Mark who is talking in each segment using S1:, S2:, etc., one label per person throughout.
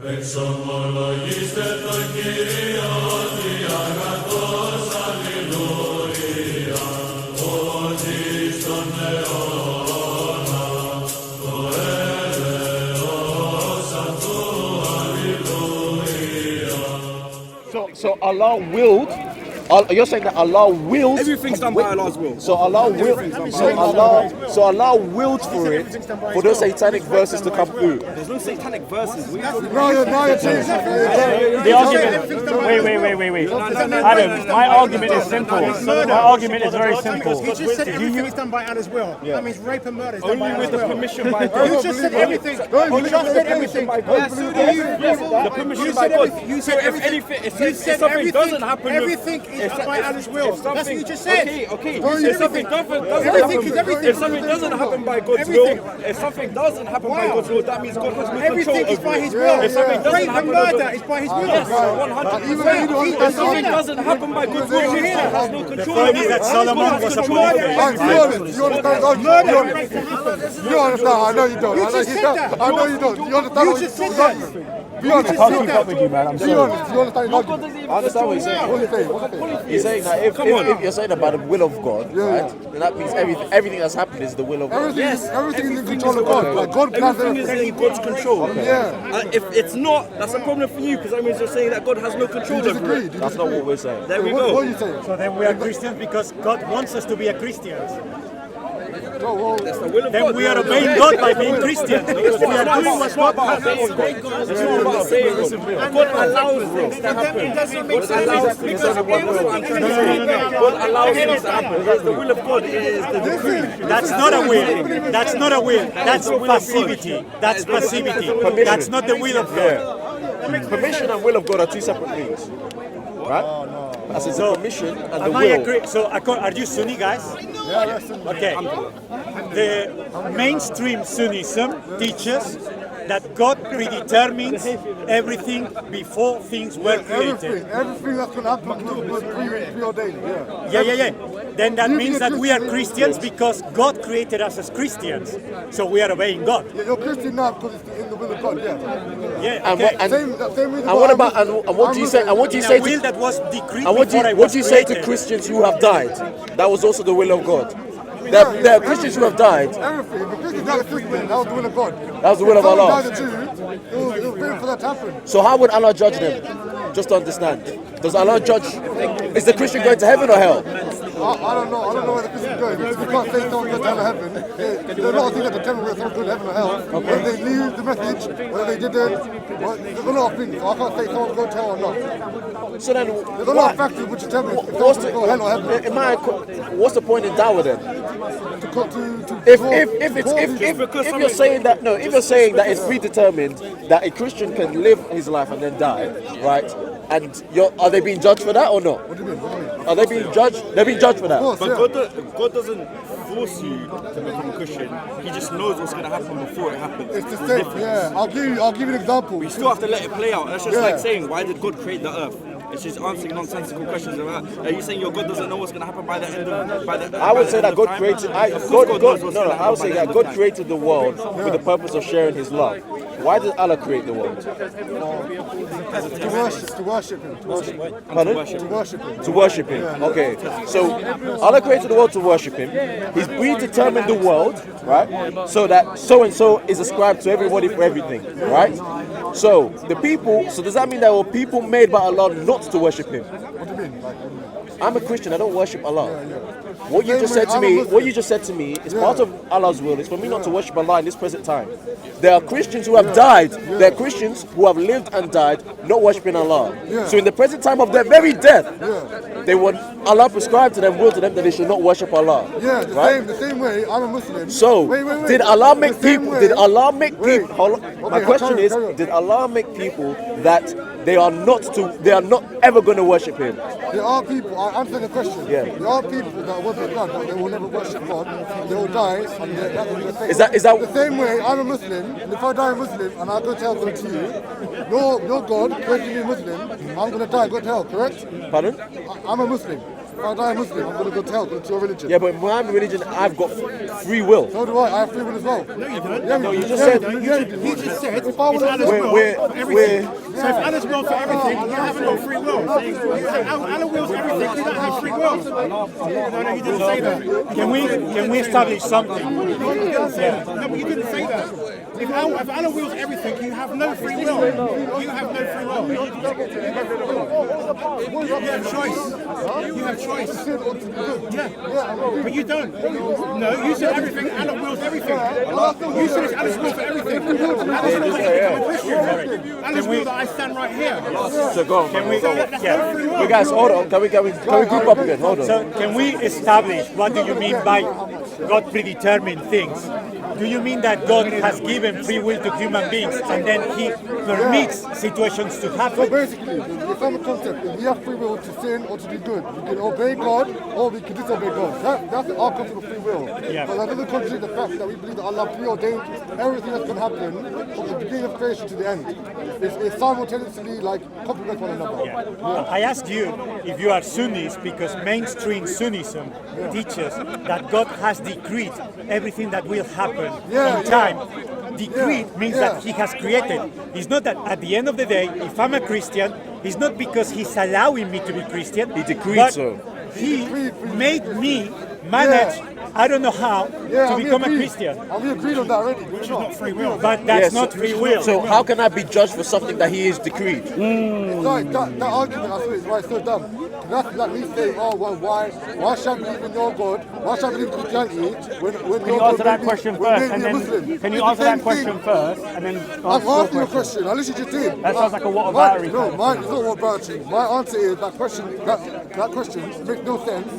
S1: So Allah willed. You're saying that Allah willed.
S2: Everything's done by Allah's will.
S1: So Allah willed. So Allah willed for it, for those satanic verses to come through.
S2: There's no satanic verses.
S3: No, you're changing.
S4: The argument. Wait. Adam, my argument is simple. My argument is very simple.
S3: He just said everything is done by Allah's will. That means rape and murder is done by
S2: Only with
S3: Allah's
S2: the
S3: will.
S2: permission by God.
S3: You just said everything. You just said everything.
S2: The permission by God.
S3: You said everything.
S2: If something doesn't happen,
S3: everything is done by Allah's will. That's what you just said.
S2: Okay.
S3: If something
S2: doesn't happen by God's will, if something doesn't happen by God's will, that means God has no control.
S3: Everything is by His will.
S2: If something doesn't
S3: Rape and
S2: happen,
S3: murder is by His will.
S2: Yes, 100%. If something doesn't happen by God's will, God has no control.
S4: The point is that Solomon was a polytheist.
S3: You understand? I know you don't. I know you don't. You understand? You just said that.
S4: I can't keep up with you, man. I'm sorry.
S3: You understand?
S1: I understand what you're saying. You're saying that if you're saying about the will of God, right? Then that means everything that's happened is the will of God.
S3: Everything is in control of God. Like God plans
S2: Everything is in God's control.
S3: Yeah.
S2: If it's not, that's a problem for you, because that means you're saying that God has no control over it.
S1: That's not what we're saying.
S2: There we
S3: What
S2: go.
S3: are you saying?
S4: So then we are Christians because God wants us to be a Christians.
S2: That's the will of
S4: Then
S2: God.
S4: we are obeying God by being Christians. Because we are doing what God has.
S2: It's not about saying God allows things to happen. God allows things to happen. God allows things to happen. Because the will of God is the decree.
S4: That's not a will. That's not a will. That's passivity. That's passivity. That's not the will of God.
S1: Permission and will of God are two separate things, right? As it's the permission and the
S4: Am I
S1: will.
S4: So are you Sunni guys? Okay. The mainstream Sunnism teaches that God predetermines everything before things were created.
S3: Everything that's going to happen was preordained.
S4: Yeah. Then that means that we are Christians because God created us as Christians. So we are obeying God.
S3: Yeah, you're Christian now because it's in the will of God.
S4: Yeah. Okay.
S1: And what about and what do you say? And what do you say
S4: a will
S1: to?
S4: that was decreed
S1: And what do you say to Christians who have died? That was also the will of God. There are Christians who have died.
S3: Everything. The Christians that are Christian, that was the will of God.
S1: That was the will of Allah.
S3: It was written for that to happen.
S1: So how would Allah judge them? Just to understand. Does Allah judge? Is the Christian going to heaven or hell?
S3: I don't know. I don't know where the Christians are going. We can't say someone goes to hell or heaven. There are a lot of things that determine whether someone's going to heaven or hell. Whether they knew the message, whether they didn't. There's a lot of things. So I can't say someone's going to hell or not.
S1: So then,
S3: there's a lot of factors which determine if someone's going to go hell or heaven.
S1: What's the point in dawah then? If you're saying that if you're saying that it's predetermined that a Christian can live his life and then die, right? And are they being judged for that or not?
S3: What do you mean?
S1: Are they being judged? They're being judged for that.
S2: But God doesn't force you to become a Christian. He just knows what's going to happen before it happens.
S3: It's the same. Yeah, I'll give you an example.
S2: You still have to let it play out. That's just like saying, why did God create the earth? It's just answering nonsensical questions about. Are you saying your God doesn't know what's going to happen by the end of?
S1: I would say that God created. I would say that God created the world with the purpose of sharing His love. Why did Allah create the world?
S3: To worship Him.
S1: Pardon?
S3: To worship Him.
S1: To worship Him. Okay. So Allah created the world to worship Him. He's predetermined the world, right? So that so and so is ascribed to everybody for everything, right? So the people. So does that mean there were people made by Allah not to worship Him?
S3: What do you mean?
S1: I'm a Christian. I don't worship Allah. What you just said to me is part of Allah's will. It's for me not to worship Allah in this present time. There are Christians who have died. There are Christians who have lived and died not worshiping Allah. So in the present time of their very death, they want Allah prescribed to them, will to them that they should not worship Allah.
S3: Yeah, the same way. I'm a Muslim.
S1: So
S3: wait.
S1: did Allah make people? Did Allah make people? My question is,
S3: carry on.
S1: did Allah make people that they are not ever going to worship Him?
S3: There are people. I answer the question.
S1: Yeah.
S3: There are people that worship God, but they will never worship God. They will die, and that's what they're
S1: Is that
S3: the same way? I'm a Muslim, and if I die Muslim and I go to hell, go to you, your God created me Muslim, I'm going to die, go to hell, correct?
S1: Pardon?
S3: I'm a Muslim. if I die Muslim, I'm going to go to hell, go to your religion.
S1: Yeah, but in my religion, I've got free will.
S3: So do I have free will as well.
S2: No, you don't.
S3: Yeah,
S1: No, you just said.
S2: He just said
S3: If I
S2: it's
S3: was
S2: Allah's will for
S1: we're-
S2: everything. So if Allah's will for everything, you haven't got free will. Allah wills everything, you don't have free will. No, you didn't say that.
S4: Can we establish something?
S2: No, but you didn't say that. If Allah wills everything, you have no free will. You have no free will. You have choice. You have choice. Yeah. But you don't. No, you said everything. Allah wills everything. You said it's Allah's will for everything. Allah's will that I become a Christian. Allah's will that I stand right here.
S1: So go on.
S2: That's no free will.
S1: Wait, guys, hold on. Can we group up again? Hold on.
S4: So can we establish what do you mean by God predetermined things? Do you mean that God has given free will to human beings and then He permits situations to
S3: So
S4: happen?
S3: basically, the Islamic concept is we have free will to sin or to do good. We can obey God or we can disobey God. That's our concept of free will.
S4: Yeah.
S3: But that doesn't contradict the fact that we believe that Allah preordained everything that's going to happen from the beginning of creation to the end. It's simultaneously like complement one another.
S4: I asked you if you are Sunnis because mainstream Sunnism teaches that God has decreed everything that will happen in time. Decreed means that He has created. It's not that at the end of the day, if I'm a Christian, it's not because He's allowing me to be Christian.
S1: He decreed
S4: but
S1: so.
S4: He made me manage, I don't know how, to become a Christian.
S3: And we agreed on that already. Which is
S2: not free will.
S4: But that's not free will.
S1: So how can I be judged for something that He is decreed?
S3: Like that argument, I swear, is why it's so dumb. That's like me saying, oh, well, why should I believe in your God? Why should I believe in Christianity when
S5: Can
S3: your
S5: you
S3: God
S5: answer that
S3: made me-
S5: question
S3: when
S5: first,
S3: made
S5: and
S3: me a
S5: then
S3: Muslim?
S5: can you
S3: It's
S5: answer
S3: the
S5: that
S3: same
S5: question
S3: thing.
S5: first, and then
S3: I'm
S5: answer your
S3: asking you a
S5: question?
S3: question. I literally just did.
S5: That sounds like a what about you?
S3: No, mine is not what about you. My answer is that question. That question makes no sense.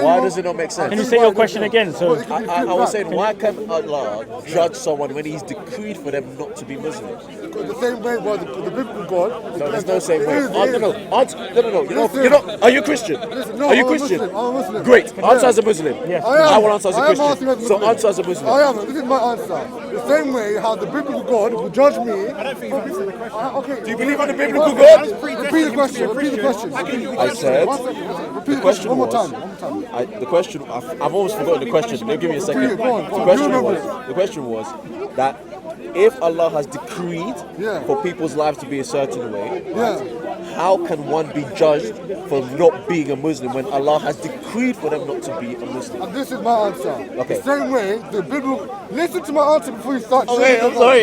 S1: Why does it not make sense?
S5: Can you say your question again? So
S1: I was saying, why can Allah judge someone when He's decreed for them not to be Muslims?
S3: The same way was the biblical God.
S1: No, there's no same way.
S3: It is.
S1: No. You're not. Are you Christian?
S3: No,
S1: Are you
S3: I'm a
S1: Christian?
S3: Muslim, I'm a Muslim.
S1: Great. Answer as a Muslim.
S5: Yes.
S1: I will answer as a
S3: I am
S1: Christian.
S3: answering as a
S1: So
S3: Muslim.
S1: answer as a Muslim.
S3: I am. This is my answer. The same way how the biblical God will judge me.
S2: I don't think you've answered the question.
S3: Okay.
S1: Do you believe on the biblical
S3: God?
S1: God?
S3: Repeat the question. Repeat the question.
S1: I said.
S3: Repeat the question one more time.
S1: The question. I've almost forgotten the question. Give me a second.
S3: Repeat it, go on.
S1: The question was that if Allah has decreed
S3: Yeah.
S1: for people's lives to be a certain way,
S3: Yeah.
S1: how can one be judged for not being a Muslim when Allah has decreed for them not to be a Muslim?
S3: And this is my answer.
S1: Okay.
S3: The same way the biblical. Listen to my answer before you start.
S1: Okay, I'm
S3: saying-
S1: sorry.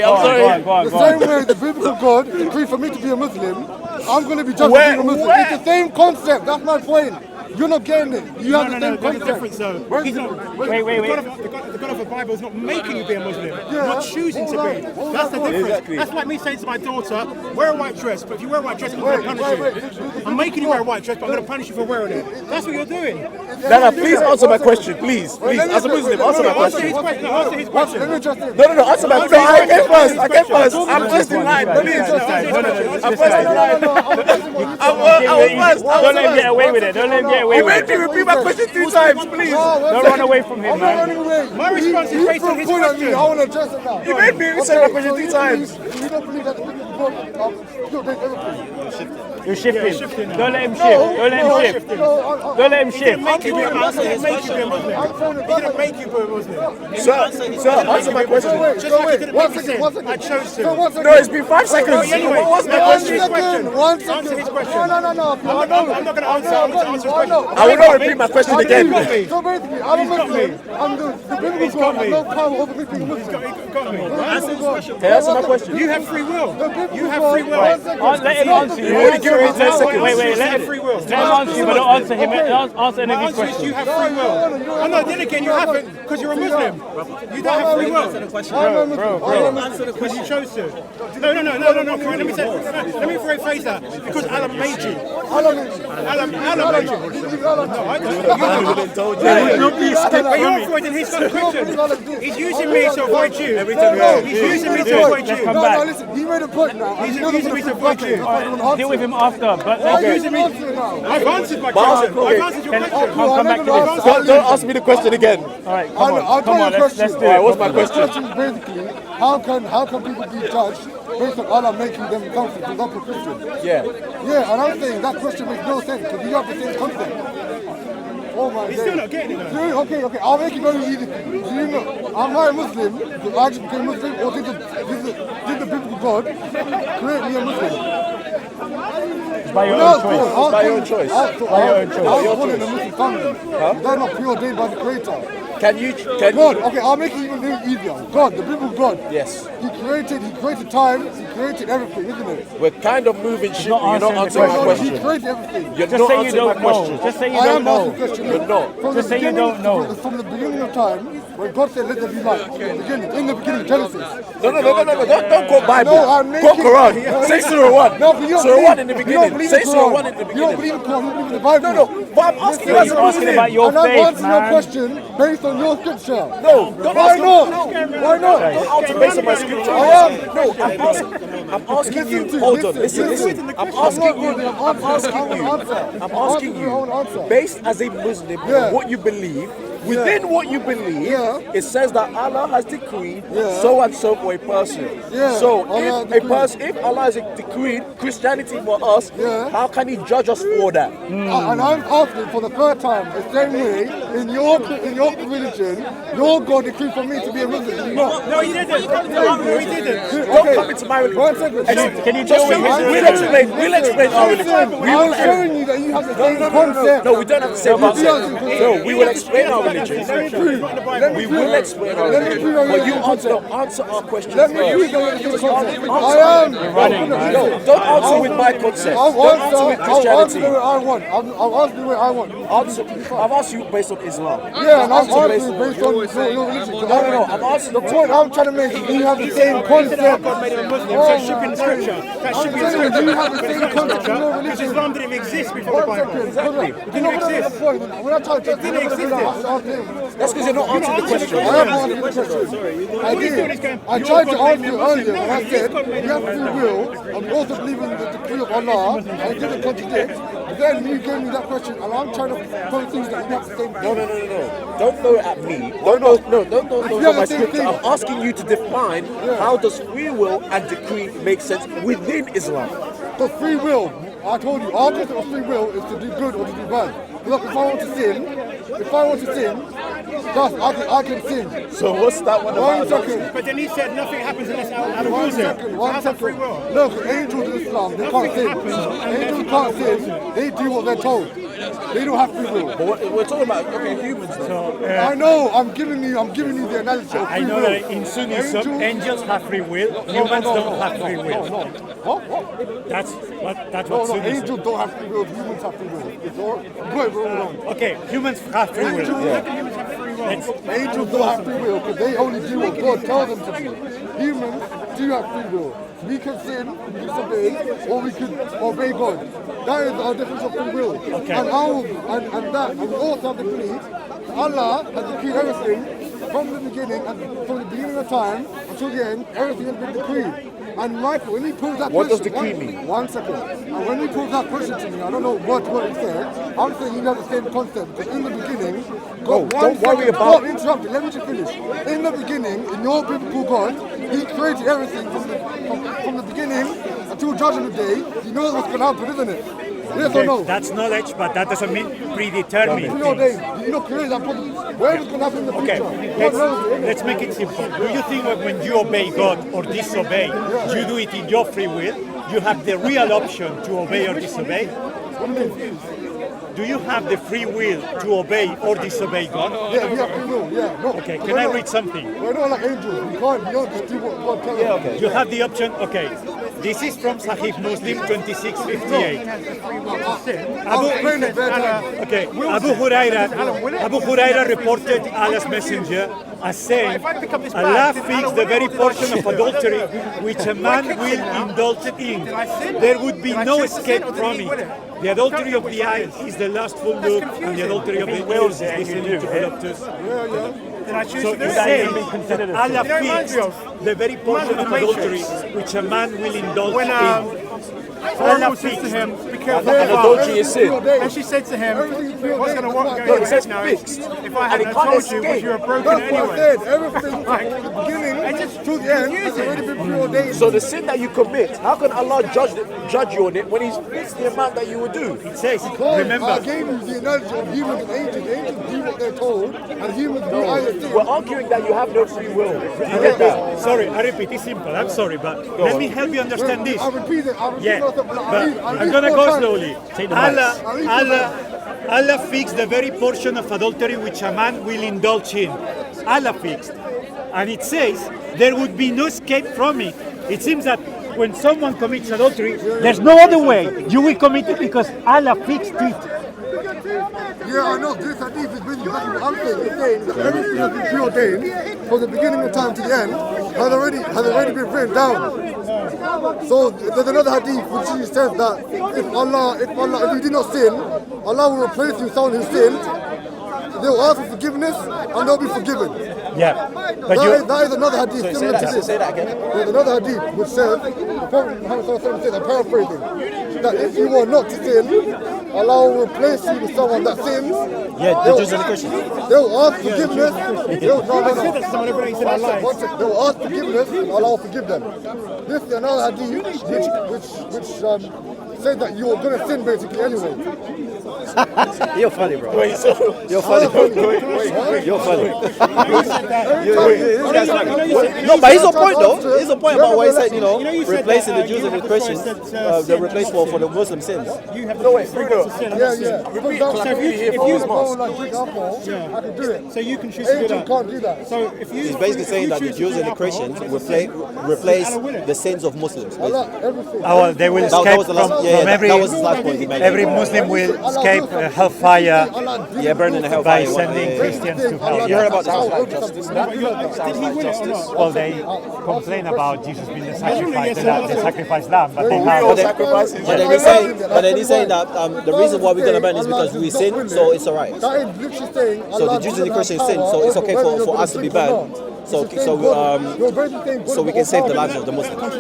S5: Go on.
S3: The same way the biblical God decreed for me to be a Muslim, I'm going to be judged for
S1: Where-
S3: being a Muslim.
S1: where?
S3: It's the same concept. That's my point. You're not getting it. You have the same
S2: There's a
S3: concept.
S2: difference though. He's not,
S5: Wait.
S2: The God of the Bible is not making you be a Muslim. You're not choosing to be.
S3: Hold
S2: That's the
S3: on.
S2: difference.
S1: Exactly.
S2: That's like me saying to my daughter, wear a white dress, but if you wear a white dress, I'm going to punish you. I'm making you wear a white dress, but I'm going to punish you for wearing it. That's what you're doing.
S1: Nana, please answer my question. Please. As a Muslim, answer my
S2: Answer his
S1: question.
S2: question. Answer his question.
S3: Let me just say.
S1: No, answer my question. I came first. I'm first in line. Please. I'm first in line. I was first.
S5: don't let him get away with it. Don't let him get away
S1: You
S5: with
S1: made me
S5: it.
S1: repeat my question 3 times, please.
S5: Don't run away from him,
S3: I'm not running
S5: man.
S3: away.
S2: My response is based on his
S3: point at me.
S2: question.
S3: I want to address it now.
S1: You made me say my question 3 times.
S3: You don't believe that the biblical God preordained everything.
S5: You're shifting. Don't let him shift. Don't let him shift. Don't let him shift.
S2: Make you be a Muslim. He didn't make you be a Muslim. He didn't make you be a Muslim.
S1: Sir, answer my question.
S2: Just like he didn't make you sin. I chose to.
S1: No, it's been 5 seconds.
S2: Anyway,
S1: What was my
S2: answer
S1: question?
S2: his question.
S3: One
S2: Answer
S3: second.
S2: his question.
S3: No.
S2: I'm not going to answer. I'm going to answer his question.
S1: I will not repeat my question again.
S3: So basically, I'm a Muslim, and the biblical God has no power over me being a Muslim.
S2: Got me. Answer his question.
S1: Can I answer my question?
S2: You have free will. You have free will.
S5: Let him answer you.
S1: only give him 10 seconds.
S5: Wait.
S2: You
S5: Let
S2: have
S5: him
S2: free will.
S5: answer you, but don't answer him. Answer any
S2: My
S5: of his
S2: answer is you
S5: questions.
S2: have free will. Oh no, then again you haven't because you're a Muslim. You don't have free will.
S3: Answer the
S2: Because you chose to. No. Let me rephrase that. Because Allah made you. Allah made you. No, I don't. But you're avoiding his question. He's using me to avoid you. He's using me to avoid you.
S3: No, listen, he made a point now.
S2: He's using me to avoid you.
S5: Deal with him after. But
S2: He's using me. I've answered my question. I've answered your question.
S5: come back to this.
S1: Don't ask me the question again.
S5: All right,
S3: I'll
S5: come on. Let's do
S1: Alright,
S5: it.
S1: what's my
S3: The
S1: question?
S3: question is basically, how can people be judged based on Allah making them comfort, for example, Christians?
S1: Yeah.
S3: Yeah, and I'm saying that question makes no sense because you have the same concept. Oh my
S2: He's still not getting it.
S3: Okay, I'll make it very easy. Do you know, am I a Muslim? Do I just became Muslim, or did the biblical God create me a Muslim?
S5: By your own choice.
S1: By your own choice.
S3: I was born in a Muslim family. They're not preordained by the Creator.
S1: Can you?
S3: God, okay, I'll make it even easier. God, the biblical God.
S1: Yes.
S3: He created time, he created everything, isn't it?
S1: We're kind of moving shit. You're
S5: not
S1: not
S5: answering
S1: answering
S5: the
S1: my
S3: He
S1: question.
S3: created everything.
S1: You're
S5: Just
S1: not
S5: say you
S1: answering my
S5: don't know.
S1: question.
S5: Just say you
S3: I
S5: don't
S3: am
S5: know.
S3: asking the question.
S1: You're not.
S3: From
S5: Just
S3: the
S5: say you
S3: beginning-
S5: don't know.
S3: From the beginning of time, when God said, let there be light, in the beginning, Genesis.
S1: No. Don't quote Bible.
S3: No, I'm making...
S1: Quote Quran. Say Surah 1.
S3: No, but you don't
S1: Surah
S3: believe,
S1: 1 in the
S3: you don't
S1: beginning.
S3: believe
S1: Say
S3: in
S1: Surah
S3: Quran.
S1: 1 in the
S3: You don't
S1: beginning.
S3: believe in Quran, you believe in the Bible.
S1: No. But I'm asking you as
S5: He's
S1: a
S5: asking
S1: Muslim.
S5: about your
S3: And I'm
S5: faith,
S3: answering your
S5: man.
S3: question based on your scripture.
S1: No, don't
S3: Why
S1: ask
S3: not?
S1: No.
S3: Why not?
S1: Don't answer based on my scripture.
S3: I am.
S1: No, I'm asking you.
S3: Listen,
S1: Hold on.
S3: listen.
S1: Listen. I'm asking you. Based as a Muslim,
S3: Yeah.
S1: what you believe. Within what you believe,
S3: Yeah.
S1: it says that Allah has decreed
S3: Yeah.
S1: so and so for a person.
S3: Yeah.
S1: So
S3: Allah
S1: if Allah has decreed Christianity for us,
S3: Yeah.
S1: how can He judge us for that?
S3: And I'm asking for the third time, the same way, in your religion, your God decreed for me to be a Muslim. Not.
S2: No, he didn't. No, he didn't.
S1: Don't come into my religion.
S3: 1 second.
S5: Can you
S1: Just
S5: deal with
S1: we'll explain our religion.
S3: I'm showing you that you have the same concept.
S1: No, we don't have the same concept. No, we will explain our religion.
S3: Let me prove.
S1: We will explain our
S3: Let me
S1: religion.
S3: prove your
S1: But you
S3: religion.
S1: answer our question
S3: Let me
S1: first.
S3: prove your religion concept. I am.
S1: No, don't answer with my concept.
S3: I'll
S1: Don't answer with
S3: answer
S1: Christianity.
S3: the way I want. I'll answer the way I want.
S1: I've asked you based on Islam.
S3: Yeah, and I'm
S1: Answer
S3: answering based on your religion.
S1: No, I'm asking
S3: The point I'm trying to make is you have the same concept.
S2: God made him a Muslim, so shipping the scripture. That's
S3: I'm
S2: shipping the
S3: telling you,
S2: scripture.
S3: you have the same concept in your
S2: Because
S3: religion.
S2: Islam didn't exist before the
S3: 1
S2: Bible.
S3: second.
S2: Exactly.
S3: It didn't exist. When I try to
S2: It didn't exist.
S1: That's because you're not answering the question.
S3: I am answering the question. I did. I tried to answer you earlier when I said you have free will and we also believe in the decree of Allah and it didn't contradict. But then you gave me that question and I'm trying to point things that you have the same thing.
S1: No. Don't throw it at me. Don't throw my scripture. I'm asking you to define how does free will and decree make sense within Islam.
S3: The free will, I told you, our concept of free will is to do good or to do bad. Look, if I want to sin, I can sin.
S1: So what's that one
S3: 1
S1: about?
S3: second.
S2: But then he said nothing happens unless Allah
S3: 1
S2: wills it.
S3: second,
S2: So
S3: 1
S2: how's that free
S3: second.
S2: will?
S3: Look, angels in Islam, they can't sin. Angels can't sin. They do what they're told. They don't have free will.
S1: But we're talking about humans now.
S3: I know. I'm giving you the analogy of free
S4: I know
S3: will.
S4: that in Sunnism, angels have free will, humans don't have free will.
S3: What?
S4: That's what
S3: No,
S4: Sunnism.
S3: angels don't have free will. Humans have free will. It's all wrong.
S4: Okay, humans have free will.
S3: Angels don't have free will because they only do what God tells them to do. Humans do have free will. We can sin, we can disobey, or we can obey God. That is our definition of free will.
S4: Okay.
S3: And we also have the belief that Allah has decreed everything from the beginning and from the beginning of time until the end. Everything has been decreed. And Michael, when he posed that
S1: What does
S3: question,
S1: decree mean?
S3: 1 second. And when he posed that question to me, I don't know what he said. I'm saying you have the same concept. Because in the beginning, God,
S1: don't worry about-
S3: Don't interrupt me. Let me just finish. In the beginning, in your biblical God, He created everything from the beginning until Judgment Day. He knows what's going to happen, isn't it? Yes or no?
S4: That's knowledge, but that doesn't mean predetermined.
S3: Preordained. You know, create that problem. Where is going to happen in the
S4: Okay,
S3: future? God knows it, innit?
S4: let's make it simple. Do you think that when you obey God or disobey, you do it in your free will? You have the real option to obey or disobey?
S3: What do you mean?
S4: Do you have the free will to obey or disobey God?
S3: Yeah, we have free will. Yeah. No.
S4: Okay, can I read something?
S3: We're not like angels. We don't just do what God tells us.
S1: Okay.
S4: You have the option, okay. This is from Sahih Muslim 2658.
S3: I'll explain it better.
S4: Okay, Abu Huraira reported Allah's messenger as saying, Allah fixed the very portion of adultery which a man will indulge in. There would be no escape from it. The adultery of the eyes is the lustful look, and the adultery of the ears is listening to voluptuous.
S2: Then I choose
S4: So
S2: to do
S4: it
S2: that.
S4: says that Allah fixed the very portion of adultery which a man will indulge in.
S2: Pharaoh said to him, be careful
S1: And
S2: of
S1: adultery is sin.
S2: And she said to him, what's going to go in your head now is, if I hadn't told you, would you have broken
S3: That's
S2: it
S3: what I
S2: anyway?
S3: said. Everything from the beginning to the end has already been preordained.
S1: So the sin that you commit, how can Allah judge you on it when He's fixed the amount that you would do?
S4: It says,
S3: I
S4: remember,
S3: gave you the analogy of humans and angels. Angels do what they're told, and humans do either thing.
S1: We're arguing that you have no free will. You get that?
S4: sorry, I repeat, it's simple, I'm sorry, but let me help you understand this.
S3: I repeat it.
S4: Yeah,
S3: myself.
S4: but I'm gonna go slowly. Allah fixed the very portion of adultery which a man will indulge in. Allah fixed. And it says there would be no escape from it. It seems that when someone commits adultery, there's no other way. You will commit it because Allah fixed it.
S3: Yeah, I know this hadith is really exactly what I'm saying. It's saying that everything has been preordained from the beginning of time to the end has already been written down. So there's another hadith which says that if you did not sin, Allah will replace you with someone who sinned. They will ask for forgiveness and they'll be forgiven.
S4: Yeah, but
S3: That is another hadith similar to this.
S1: Say that again.
S3: There's another hadith which says, the Prophet Muhammad says, I'm paraphrasing, that if you were not to sin, Allah will replace you with someone that sins.
S4: yeah, the Jews and the Christians.
S3: They'll ask forgiveness. They'll ask forgiveness and Allah will forgive them. This is another hadith which says that you're going to sin basically anyway.
S6: You're funny, bro.
S3: You're funny.
S6: You're funny. This guy's funny. No, but he's a point though. He's a point about what he said, replacing the Jews and the Christians, the replace for the Muslim sins.
S1: No, wait, Bruno.
S3: Yeah.
S1: Repeat,
S3: So
S1: because I
S3: if
S1: really hear
S3: you
S1: from his
S3: go
S1: mouth.
S3: like drink alcohol, I can do it.
S2: So you can choose to do
S3: Angel
S2: that.
S3: can't do that.
S2: So if you
S6: He's basically saying that the Jews and the Christians replace the sins of Muslims. basically.
S3: Allah, everything.
S4: Well, they will
S6: That
S4: escape
S6: was the last.
S4: from
S6: That was his last point he made.
S4: every Muslim will escape hellfire
S6: Yeah, burning the
S4: by
S6: hellfire.
S4: sending Christians to hell.
S6: You heard about that?
S2: did he win it or not?
S4: Well, they complain about Jesus being the sacrificed lamb, but they
S1: We
S4: have.
S1: all sacrifices.
S6: But then he's saying that the reason why we're going to burn is because we sin, so it's alright.
S3: That is literally saying
S6: So the
S3: Allah
S6: Jews and the
S3: doesn't
S6: Christians
S3: have
S6: sin,
S3: power
S6: so it's okay
S3: over whether
S6: for
S3: you're
S6: us to be
S3: gonna
S6: burned.
S3: drink or not.
S6: So
S3: It's the same God. You're basically saying God
S6: so we
S3: has
S6: can save
S3: all
S6: the
S3: power.
S6: lives of the Muslims.
S1: Because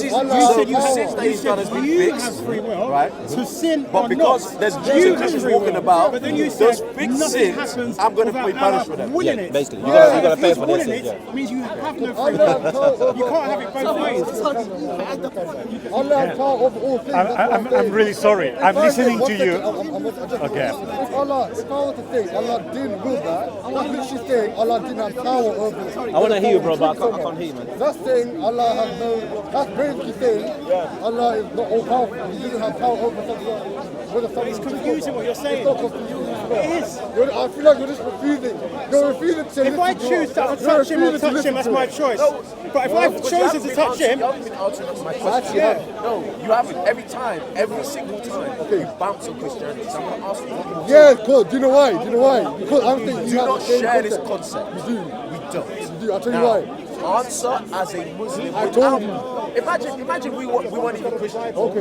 S1: you said your sins that He's done has been
S2: You have
S1: fixed,
S2: free will
S1: right?
S2: to sin
S1: But
S2: or
S1: because
S2: not.
S1: there's
S2: You
S1: Jews and
S2: have
S1: Christians
S2: free will.
S1: walking about,
S2: But then you
S1: those
S2: said
S1: big
S2: nothing
S1: sins,
S2: happens
S1: I'm going to
S2: without
S1: be punished for
S2: Allah
S1: them.
S2: willing
S6: Yeah,
S2: it.
S6: basically. You
S2: Yeah,
S6: gotta
S2: if
S6: pay
S2: he's
S6: for their
S2: willing
S6: sins,
S2: it, means you have no free
S3: Allah
S2: will.
S3: has power over
S2: You can't have it both ways.
S3: Allah has power over all things. That's what
S4: I'm
S3: saying.
S4: really sorry.
S3: If
S4: I'm
S3: I
S4: listening
S3: say
S4: to
S3: one
S4: you.
S3: second,
S4: Okay.
S3: If I were to say Allah didn't will that, that's literally saying Allah didn't have power over it.
S6: I want to hear you, bro, but I can't hear you, man.
S3: That's saying Allah has no. That's basically saying Allah is not all powerful. He doesn't have power over something.
S2: It's confusing what you're saying.
S3: It's not confusing.
S2: It is.
S3: I feel like you're just refusing. You're refusing to
S2: If I
S3: listen to
S2: choose
S3: us.
S2: to
S3: You're
S2: touch him or
S3: refusing to
S2: touch him,
S3: listen
S2: that's
S3: to
S2: my
S3: us.
S2: choice. But if I've chosen to touch him,
S1: You haven't been answering my question. No, you haven't. Every single time, you bounce on Christianity. So I'm going to ask you.
S3: Yeah, good. Do you know why? Because I'm thinking
S1: Do
S3: you have
S1: not
S3: the same
S1: share this
S3: concept.
S1: concept.
S3: You do.
S1: We don't.
S3: You do. I'll tell you
S1: Now,
S3: why.
S1: answer as a Muslim.
S3: I told
S1: Imagine we weren't even Christians.
S3: Okay.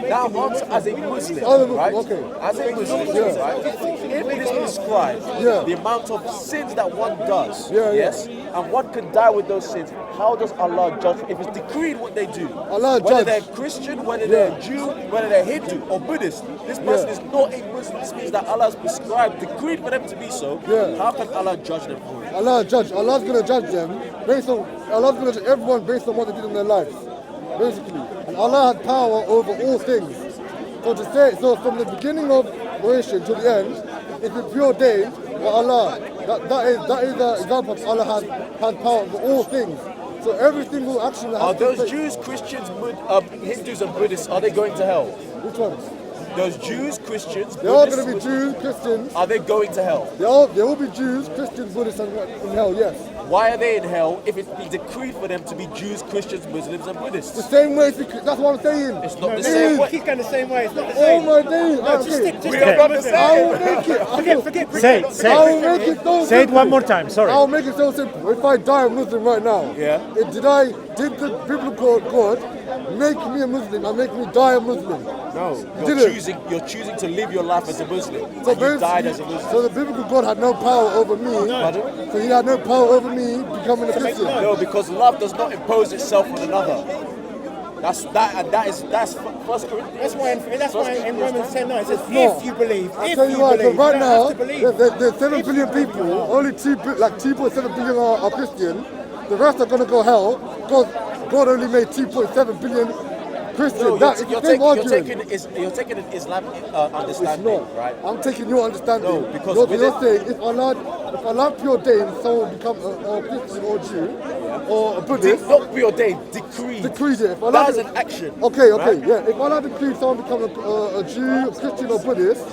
S1: Now answer as a Muslim,
S3: Muslim,
S1: right?
S3: okay.
S1: As a Muslim, right? If it is prescribed, the amount of sins that one does, yes, and one can die with those sins, how does Allah judge? If it's decreed what they do,
S3: Allah
S1: whether
S3: judge.
S1: they're Christian, whether they're Jew, whether they're Hindu or Buddhist, this person is not a Muslim. This means that Allah has prescribed, decreed for them to be so. How can Allah judge them for it?
S3: Allah's going to judge them based on. Allah's going to judge everyone based on what they did in their lives, basically. And Allah had power over all things. So from the beginning of creation to the end, if it's preordained by Allah, that is the example of Allah has power over all things. So every single action that
S1: Are
S3: has to
S1: those
S3: take-
S1: Jews, Christians, Hindus, and Buddhists? Are they going to hell?
S3: Which ones?
S1: Those Jews, Christians,
S3: They're all
S1: Buddhists,
S3: going to be Jews, Christians.
S1: are they going to hell?
S3: There will be Jews, Christians, Buddhists in hell, yes.
S1: Why are they in hell if it's been decreed for them to be Jews, Christians, Muslims, and
S3: The
S1: Buddhists?
S3: same way, that's what I'm saying.
S1: It's not the
S3: It
S1: same
S3: is.
S1: way.
S2: he's going the same way. It's not the
S3: Oh
S2: same.
S3: my days.
S1: We are not the
S3: I
S1: same.
S3: will make it.
S2: Forget.
S4: Say
S3: I will make it so
S4: it
S3: simple.
S4: one more time. Sorry.
S3: I'll make it so simple. If I die a Muslim right now, did the biblical God make me a Muslim and make me die a Muslim?
S1: No,
S3: Did it?
S1: you're choosing to live your life as a Muslim.
S3: So,
S1: And you
S3: basically-
S1: died as a Muslim.
S3: so the biblical God had no power over me. So he had no power over me becoming a Christian.
S1: No, because love does not impose itself on another. That's First Corinthians.
S2: That's why in Romans 10:9 it says,
S3: No.
S2: if you believe.
S3: I'll
S2: If
S3: tell
S2: you
S3: you why,
S2: believe.
S3: because right
S2: You don't
S3: now,
S2: have to believe.
S3: there's 7 billion people, only 2.7 billion are Christian. The rest are going to go hell because God only made 2.7 billion Christian.
S1: No,
S3: That is the same argument.
S1: you're taking an Islamic
S3: It's
S1: understanding,
S3: not.
S1: right?
S3: I'm taking your understanding.
S1: No, because
S3: you're saying if Allah preordained someone will become a Christian or Jew or a Buddhist,
S1: Not preordained, decreed.
S3: decreed it. If Allah
S1: That is an action.
S3: Okay,
S1: right?
S3: yeah. If Allah decreed someone become a Jew, a Christian or Buddhist,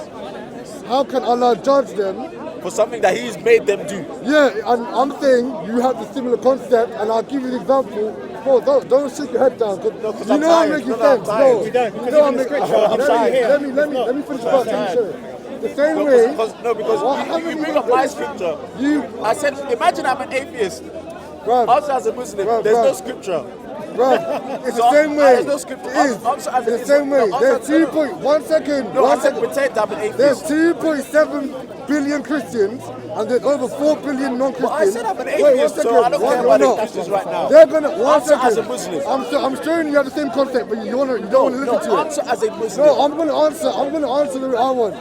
S3: how can Allah judge them?
S1: For something that He's made them do.
S3: Yeah, and I'm saying you have the similar concept, and I'll give you an example. Bro, don't shake your head down, because you
S1: I'm
S3: know I'm
S1: tired.
S3: making
S1: No,
S3: sense.
S1: I'm tired.
S3: No,
S2: You don't,
S3: you
S2: because
S3: know I'm
S2: even
S3: making
S2: the scripture, I'm
S3: sense.
S2: tired.
S3: Let me finish the verse. Let me show you. The same way.
S1: Because you bring up my scripture. I said, imagine I'm an atheist.
S3: Bruv,
S1: Also as a Muslim,
S3: Bruv,
S1: there's
S3: bruv.
S1: no scripture.
S3: bruv, it's
S1: So,
S3: the same way.
S1: there's no scripture.
S3: It is.
S1: I'm sorry,
S3: It's the same way. There's 1 second.
S1: No, I
S3: 1
S1: said
S3: second.
S1: pretend I'm an
S3: There's
S1: atheist.
S3: 2.7 billion Christians, and there's over 4 billion non-Christians.
S1: Well, I said I'm an
S3: Wait, 1
S1: atheist, so
S3: second.
S1: I don't care about
S3: No.
S1: the Christians right now.
S3: They're gonna one
S1: Answer as a
S3: second.
S1: Muslim.
S3: I'm showing you have the same concept, but you don't want to
S1: No,
S3: listen to it.
S1: answer as a Muslim.
S3: No, I'm gonna answer the way I want.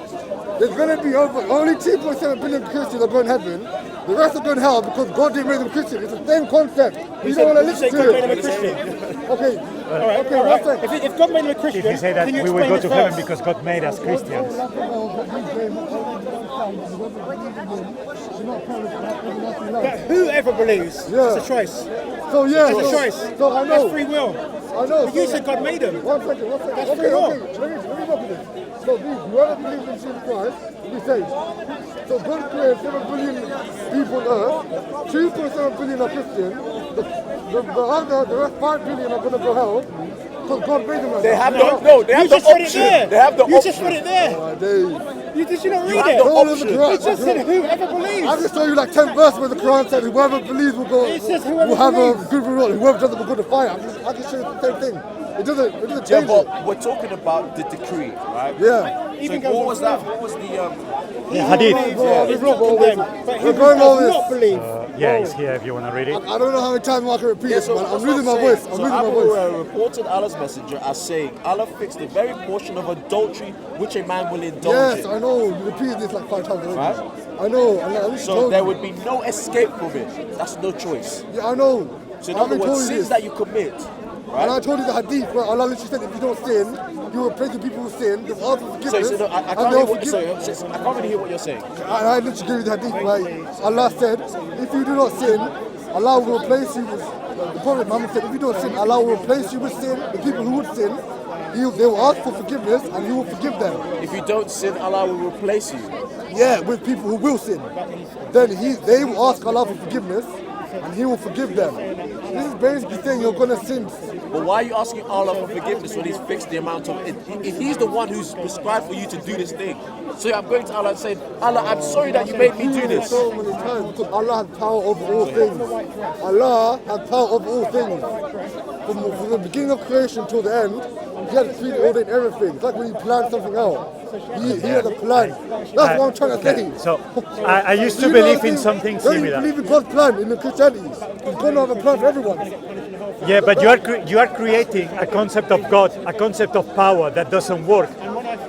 S3: There's gonna be only 2.7 billion Christians are going to heaven. The rest are going to hell because God didn't make them Christian. It's the same concept. You don't want to listen
S2: God
S3: to
S2: made them a
S3: it.
S2: Christian.
S3: Okay. Okay,
S2: All right.
S3: one second.
S2: If God made them a Christian,
S5: If you say that
S2: then you
S5: we will go
S2: explain
S5: to
S2: it
S5: heaven
S2: first.
S5: because God made us Christians.
S2: But whoever believes,
S3: Yeah.
S2: it's a choice.
S3: So yeah,
S2: It's a choice.
S3: So I know.
S2: That's free will.
S3: I know.
S2: But you said God made them.
S3: 1 second.
S2: That's
S3: Okay,
S2: free will.
S3: okay. Let me look at this. So whoever believes in Jesus Christ will be saved. So God created 7 billion people on earth. 2.7 billion are Christian. The rest 5 billion are going to go hell because God made them like
S1: They
S3: that.
S1: have they have
S2: You
S1: the
S2: just read it
S1: option.
S2: there.
S1: They have the
S2: You
S1: option.
S2: just read it there.
S3: My days.
S2: You did you not read
S1: have
S2: it?
S1: the
S3: All over
S1: option.
S3: the Quran.
S2: It just said whoever believes.
S3: I just show you like 10 verses where the Quran said whoever believes will go.
S2: It says whoever
S3: will have a
S2: believes.
S3: good reward. Whoever doesn't will go to fire. I can show you the same thing. It doesn't
S1: Yeah,
S3: change it.
S1: but we're talking about the decree, right?
S3: Yeah.
S2: Even
S1: So
S2: goes
S1: what was
S2: on
S1: that?
S2: further.
S1: What was the
S5: Hadith.
S3: Bro,
S2: It's
S3: bro,
S2: not
S3: bro,
S2: condemned. But he
S3: we're
S2: who
S3: going over
S2: does
S3: this.
S2: not believe.
S5: Yeah, it's here if you want to read it.
S3: I don't know how many times I can repeat this, man. I'm
S1: that's
S3: losing
S1: what
S3: my
S1: saying.
S3: voice. I'm
S1: So
S3: losing my
S1: Abu
S3: voice.
S1: reported Allah's messenger as saying, Allah fixed the very portion of adultery which a man will indulge
S3: Yes,
S1: in.
S3: I know. You repeated this like 5 times already.
S1: Right?
S3: I know. And I
S1: So there would be no escape from it. That's no choice.
S3: Yeah, I know.
S1: So in
S3: I've
S1: other
S3: been told
S1: words,
S3: you
S1: sins
S3: this.
S1: that you commit,
S3: And I
S1: right?
S3: told you the hadith where Allah literally said if you don't sin, He will pray to people who sin, just ask for
S1: So,
S3: forgiveness,
S1: so no, I
S3: and
S1: can't
S3: they'll
S1: hear what,
S3: forgive.
S1: so, I can't really hear what you're saying.
S3: And I literally give you the hadith where Allah said, if you do not sin, Allah will replace you with, the Prophet Muhammad said, if you don't sin, Allah will replace you with sin, the people who would sin, they will ask for forgiveness and you will forgive them.
S1: If you don't sin, Allah will replace you.
S3: Yeah, with people who will sin. Then they will ask Allah for forgiveness and He will forgive them. This is basically saying you're going to sin.
S1: But why are you asking Allah for forgiveness when He's fixed the amount of it? If He's the one who's prescribed for you to do this thing. So I'm going to Allah and saying, Allah, I'm sorry that you made me do this.
S3: So many times because Allah has power over all things. Allah has power over all things. From the beginning of creation till the end, He has preordained everything. It's like when you plan something out. He has a plan. That's what I'm trying to say.
S5: So I used to
S3: You know
S5: believe
S3: the
S5: in
S3: thing?
S5: something
S3: When you
S5: similar.
S3: believe in God's plan in the Christianity, He's going to have a plan for everyone.
S5: Yeah, but you are creating a concept of God, a concept of power that doesn't work.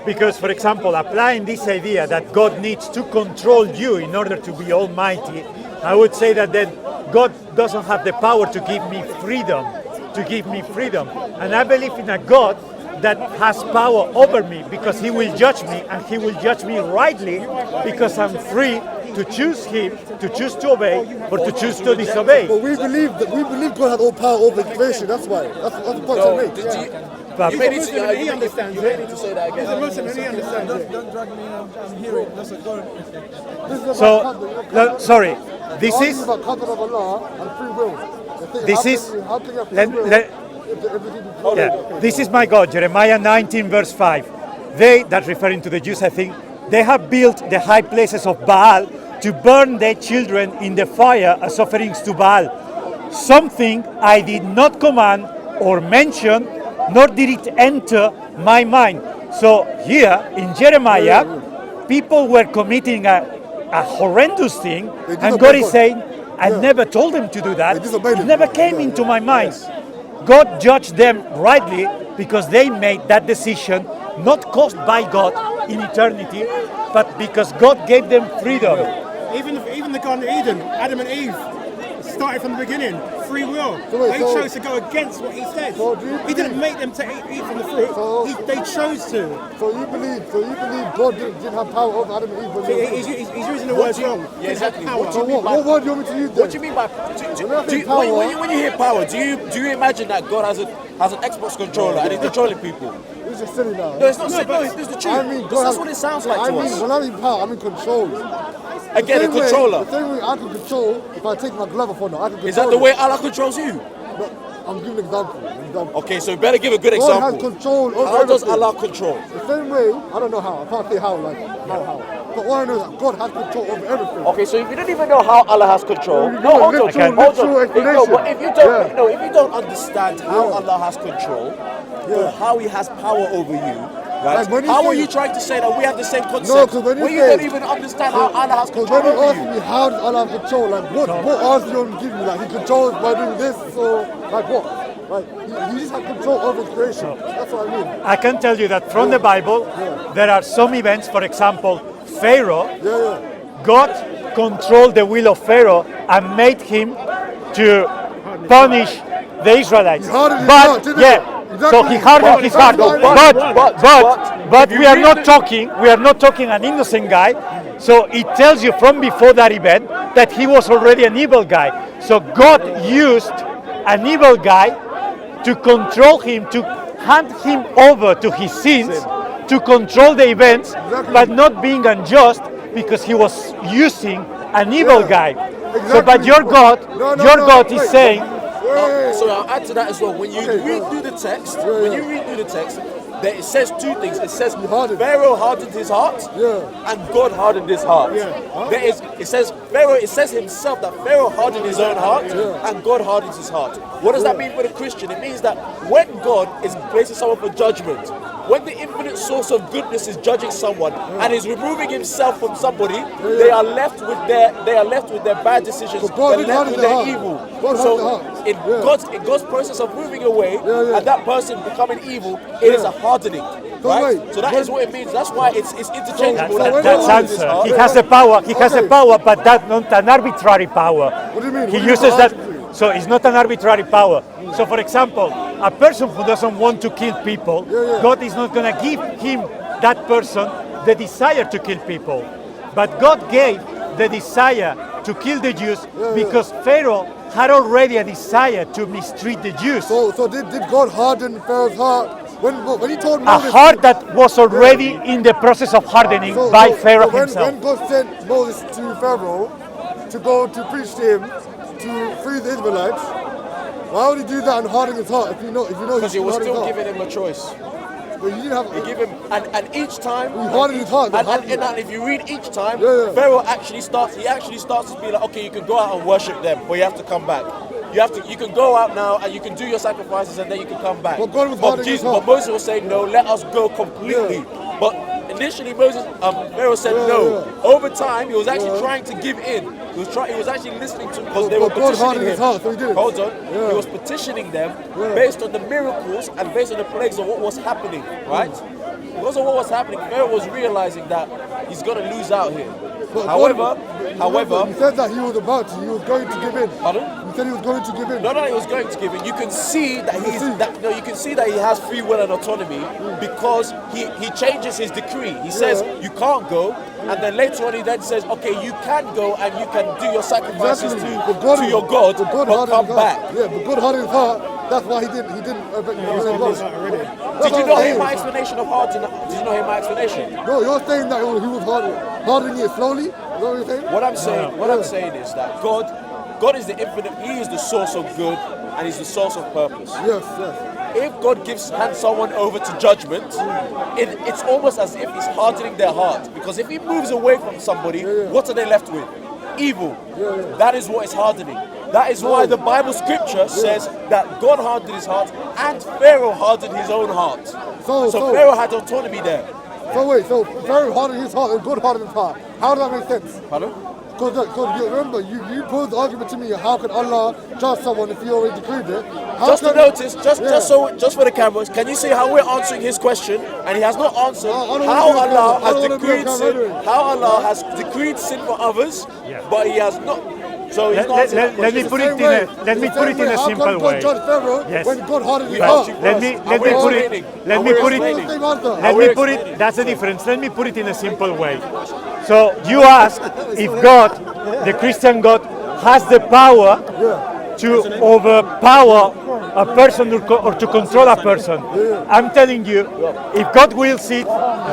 S5: Because, for example, applying this idea that God needs to control you in order to be almighty, I would say that then God doesn't have the power to give me freedom, And I believe in a God that has power over me because He will judge me and He will judge me rightly because I'm free to choose Him, to choose to obey or to choose to disobey.
S3: But we believe God has all power over creation. That's why. That's the point
S1: No,
S3: I make.
S1: did you?
S5: But-
S1: You may need
S2: Muslim
S1: to,
S2: and he understands
S1: you may
S2: it.
S1: need to say that
S2: He's a
S1: again.
S2: Muslim and he understands it.
S3: This is
S5: So,
S3: about covenant.
S5: sorry, this
S3: Arguing
S5: is
S3: about covenant of Allah and free will. They say,
S5: This
S3: how
S5: is-
S3: can how can you have free
S5: let-
S3: will
S5: let-
S3: if everything is
S5: Yeah, this is my God, Jeremiah 19 verse 5. They, that's referring to the Jews, I think, they have built the high places of Baal to burn their children in the fire as offerings to Baal. Something I did not command or mention, nor did it enter my mind. So here in Jeremiah, people were committing a horrendous thing,
S3: They
S5: and
S3: disobeyed
S5: God is
S3: God.
S5: saying, I
S3: Yeah.
S5: never told them to do that.
S3: They disobeyed
S5: It
S3: him.
S5: never came
S3: Yeah,
S5: into
S3: yeah.
S5: my mind. God judged them rightly because they made that decision not caused by God in eternity, but because God gave them freedom.
S2: Even the Garden of Eden, Adam and Eve started from the beginning, free will.
S3: So wait,
S2: They chose to go against what he said.
S3: So do you
S2: He didn't make them to eat from the fruit. They chose to.
S3: So you believe God didn't have power over Adam and Eve when they were
S2: He's using the words wrong.
S1: Yeah, exactly.
S2: Power.
S3: So what word do you want me to use then?
S1: What do you mean by when you hear power? Do you imagine that God has an Xbox controller and he's controlling people?
S3: It's just silly now.
S1: No, it's not silly. No, it's the truth.
S3: I mean, God
S1: That's what it sounds like to us.
S3: when I mean power, I mean control.
S1: Again, a controller.
S3: The same way I can control if I take my glove off or not. I can control.
S1: Is that the way Allah controls you?
S3: No, I'm giving an example.
S1: Okay, so you better give a good
S3: God
S1: example.
S3: has control over
S1: How does
S3: everything.
S1: Allah control?
S3: The same way, I don't know how. I can't say how, But all I know is that God has control over everything.
S1: Okay, so if you don't even know how Allah has control,
S3: You
S1: no,
S3: know,
S1: hold on,
S3: literal
S1: hold on.
S3: explanation.
S1: No, but if you don't,
S3: Yeah.
S1: no, if you don't understand how Allah has control, or how He has power over you, right?
S3: Like when you
S1: How
S3: say-
S1: are you trying to say that we have the same concept?
S3: No, 'cause when you
S1: you
S3: say-
S1: don't even understand how Allah has
S3: Because
S1: control
S3: when you
S1: over
S3: ask
S1: you.
S3: me how does Allah have control, like what answer you want to give me? Like he controls by doing this, so like what? Like he just has control over his creation. That's what I mean.
S5: I can tell you that from the Bible, there are some events, for example, Pharaoh,
S3: Yeah.
S5: God controlled the will of Pharaoh and made him to punish the Israelites.
S3: He hardened his heart,
S5: But
S3: didn't he?
S5: so
S3: Exactly.
S5: he hardened his heart. But
S1: if
S5: we
S1: you
S5: are
S1: read
S5: not
S1: the-
S5: talking an innocent guy. So it tells you from before that event that he was already an evil guy. So God used an evil guy to control him, to hand him over to his sins, to control the events, but not being unjust because he was using an evil guy. So, but
S3: Exactly.
S5: your God,
S3: No,
S5: God is
S3: wait.
S5: saying,
S1: So I'll add to that as well. When you read through the text, there it says two things. It says
S3: hardened.
S1: Pharaoh hardened his heart, and God hardened his heart. It says Pharaoh. It says himself that Pharaoh hardened his own heart, and God hardens his heart. What does that mean for the Christian? It means that when God is placing someone for judgment, when the infinite source of goodness is judging someone and is removing himself from somebody, they are left with their bad decisions.
S3: So God
S1: They're
S3: did
S1: left
S3: harden
S1: with
S3: their
S1: their
S3: heart.
S1: evil.
S3: God
S1: So
S3: hardened
S1: in
S3: their heart.
S1: in God's process of moving away
S3: Yeah.
S1: and that person becoming evil, it is a hardening.
S3: So
S1: Right?
S3: wait,
S1: So that is what it means. That's why it's interchangeable.
S3: So when
S5: that's
S1: God hardens his
S5: answer.
S1: heart.
S5: He has the power. He has the
S3: Okay.
S5: power, but that's not an arbitrary power.
S3: What do you mean?
S5: He
S3: What do you
S5: uses
S3: mean
S5: that.
S3: arbitrary?
S5: So it's not an arbitrary power. So, for example, a person who doesn't want to kill people, God is not going to give him, that person, the desire to kill people. But God gave the desire to kill the Jews because Pharaoh had already a desire to mistreat the Jews.
S3: So did God harden Pharaoh's heart when he told
S5: A
S3: Moses?
S5: heart that was already in the process of hardening by Pharaoh himself.
S3: When God sent Moses to Pharaoh to go to preach to him to free the Israelites, why would he do that and harden his heart if you know
S1: Because he was
S3: harden his
S1: still
S3: heart?
S1: giving him a choice.
S3: But he didn't have.
S1: He give him, and each time,
S3: He hardened his heart.
S1: and if you read each time,
S3: Yeah.
S1: Pharaoh actually starts to be like, okay, you can go out and worship them, but you have to come back. You can go out now and you can do your sacrifices and then you can come back.
S3: But God was hardening his heart.
S1: But Moses was saying, no, let us go completely. But initially Pharaoh said no. Over time, he was actually trying to give in. He was actually listening to because they were
S3: But God
S1: petitioning
S3: hardened
S1: him.
S3: his heart, so he did it.
S1: Hold on.
S3: Yeah.
S1: He was petitioning them based on the miracles and based on the plagues of what was happening, right? Because of what was happening, Pharaoh was realizing that he's going to lose out here.
S3: But
S1: However,
S3: he said that he was going to give in.
S1: Pardon?
S3: He said he was going to give in.
S1: Not that he was going to give in. You can see that you can see that he has free will and autonomy because he changes his decree. He says you can't go, and then later on he then says, okay, you can go and you can do your sacrifices to your God, but come back.
S3: Yeah, but God hardened his heart. That's why he didn't.
S1: Did you not hear my explanation of heart? Did you not hear my explanation?
S3: No, you're saying that he was hardening it slowly. Is that what you're saying?
S1: What I'm saying is that God is the infinite. He is the source of good, and He's the source of purpose.
S3: Yes.
S1: If God hands someone over to judgment, it's almost as if He's hardening their heart. Because if He moves away from somebody, what are they left with? Evil. That is what is hardening. That is why the Bible scripture says that God hardened his heart and Pharaoh hardened his own heart. So Pharaoh had autonomy there.
S3: So Pharaoh hardened his heart and God hardened his heart. How does that make sense?
S1: Pardon?
S3: Because remember, you posed the argument to me, how can Allah judge someone if He already decreed it?
S1: Just to notice, just for the cameras, can you see how we're answering his question and he has not answered how Allah has decreed sin for others, but He has not. So he's not answering.
S5: Let me put it in a simple way. Yes.
S3: When God hardened His heart?
S5: Let me put it. That's the difference. Let me put it in a simple way. So you ask if God, the Christian God, has the power to overpower a person or to control a person. I'm telling you, if God wills it,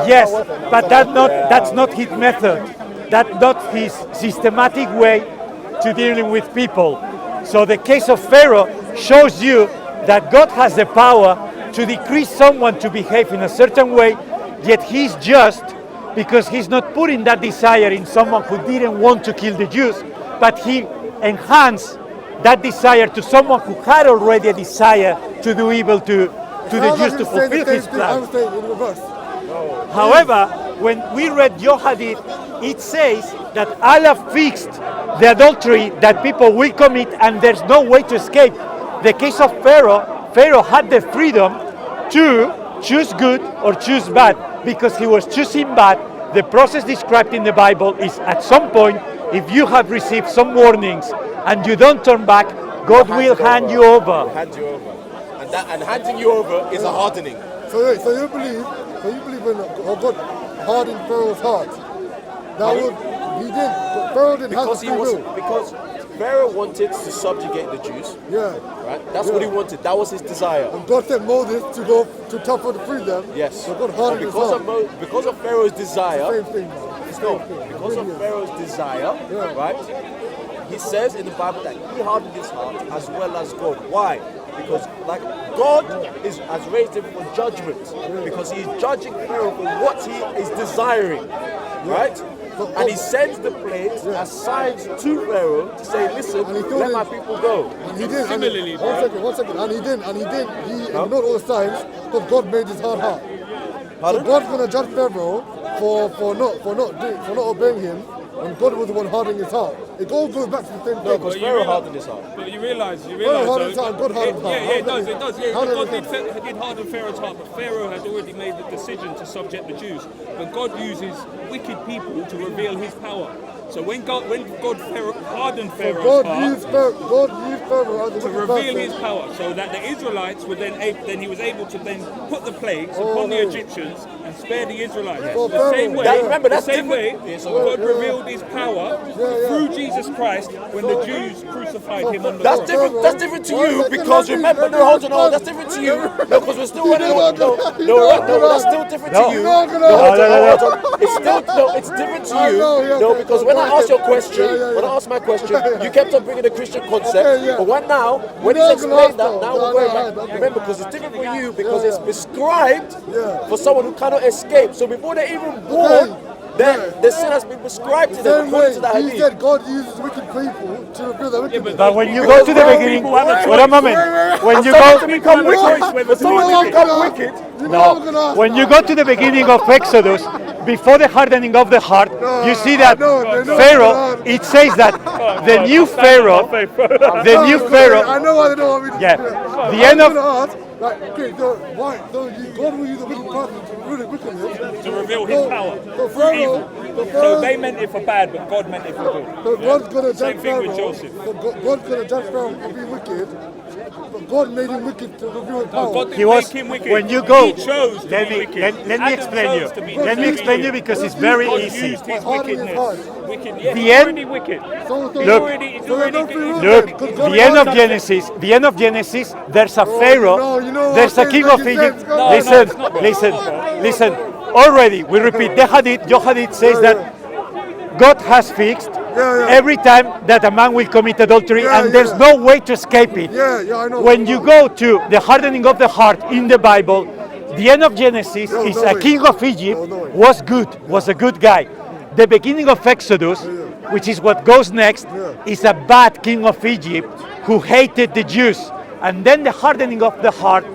S5: yes, but that's not His method. That's not His systematic way to dealing with people. So the case of Pharaoh shows you that God has the power to decree someone to behave in a certain way, yet He's just because He's not putting that desire in someone who didn't want to kill the Jews, but He enhanced that desire to someone who had already a desire to do evil to the Jews to fulfill His plan. However, when we read your hadith, it says that Allah fixed the adultery that people will commit and there's no way to escape. The case of Pharaoh had the freedom to choose good or choose bad. Because he was choosing bad, the process described in the Bible is at some point, if you have received some warnings and you don't turn back, God will hand you over.
S1: And handing you over is a hardening.
S3: So you believe when God hardened Pharaoh's heart? Pharaoh didn't have free will.
S1: Because Pharaoh wanted to subjugate the Jews.
S3: Yeah.
S1: Right? That's what he wanted. That was his desire.
S3: And God sent Moses to go to tell Pharaoh to free them.
S1: Yes.
S3: So God hardened his heart.
S1: Because of Pharaoh's desire.
S3: Same thing.
S1: Because of Pharaoh's desire, right? He says in the Bible that he hardened his heart as well as God. Why? Because God has raised him for judgment. Because he is judging Pharaoh for what he is desiring. Right? And he sends the plagues as signs to Pharaoh to say, listen, let my people go.
S3: And he did. Similarly, one second. And he didn't. He ignored all the signs because God made his hard heart. So God's going to judge Pharaoh for not obeying him. And God was the one hardening his heart. It all goes back to the same thing.
S1: No, because Pharaoh hardened his heart.
S7: But you realise
S3: God hardened his heart. God hardened his heart.
S7: Yeah, it does. Yeah, God did harden Pharaoh's heart, but Pharaoh had already made the decision to subject the Jews. But God uses wicked people to reveal His power. So when God hardened Pharaoh's heart,
S3: God used Pharaoh as
S7: to reveal His power, so that the Israelites were then He was able to then put the plagues upon the Egyptians and spare the Israelites. The same way, God revealed His power through Jesus Christ when the Jews crucified Him on the cross.
S1: That's different to you because remember, hold on, that's different to you. No, because we're still running on. No, that's still different to you. Hold on. It's different to you. No, because when I asked your question, when I asked my question, you kept on bringing the Christian concept. But when he's explained that, now we're going back. Remember, because it's different for you because it's prescribed for someone who cannot escape. So before they're even born, the sin has been prescribed to them according to that hadith.
S3: He said God uses wicked people to reveal their wickedness.
S5: But when you go to the beginning, wait a moment. When you go to become wicked, when you go to the beginning of Exodus, before the hardening of the heart, you see that Pharaoh. It says that the new Pharaoh.
S3: I know why they don't want me to.
S5: Yeah. The end of.
S3: God will use a wicked person to reveal wickedness.
S7: To reveal His power. So they meant it for bad, but God meant it for good.
S3: So God's going to judge
S7: Pharaoh.
S3: God's going to judge Pharaoh for being wicked. But God made him wicked to reveal His power.
S7: God
S5: He was
S7: him wicked.
S5: when you go.
S7: He chose to
S5: let
S7: be
S5: me
S7: wicked.
S5: let me explain you. Let me explain you because it's very easy.
S7: Used his wickedness.
S5: The end.
S7: Wicked.
S5: Look, the end of Genesis. The end of Genesis. There's a Pharaoh. There's a king of Egypt. Listen. Already, we repeat the hadith. Your hadith says that God has fixed every time that a man will commit adultery, and there's no way to escape it.
S3: I know.
S5: When you go to the hardening of the heart in the Bible, the end of Genesis is a king of Egypt was a good guy. The beginning of Exodus, which is what goes next, is a bad king of Egypt who hated the Jews. And then the hardening of the heart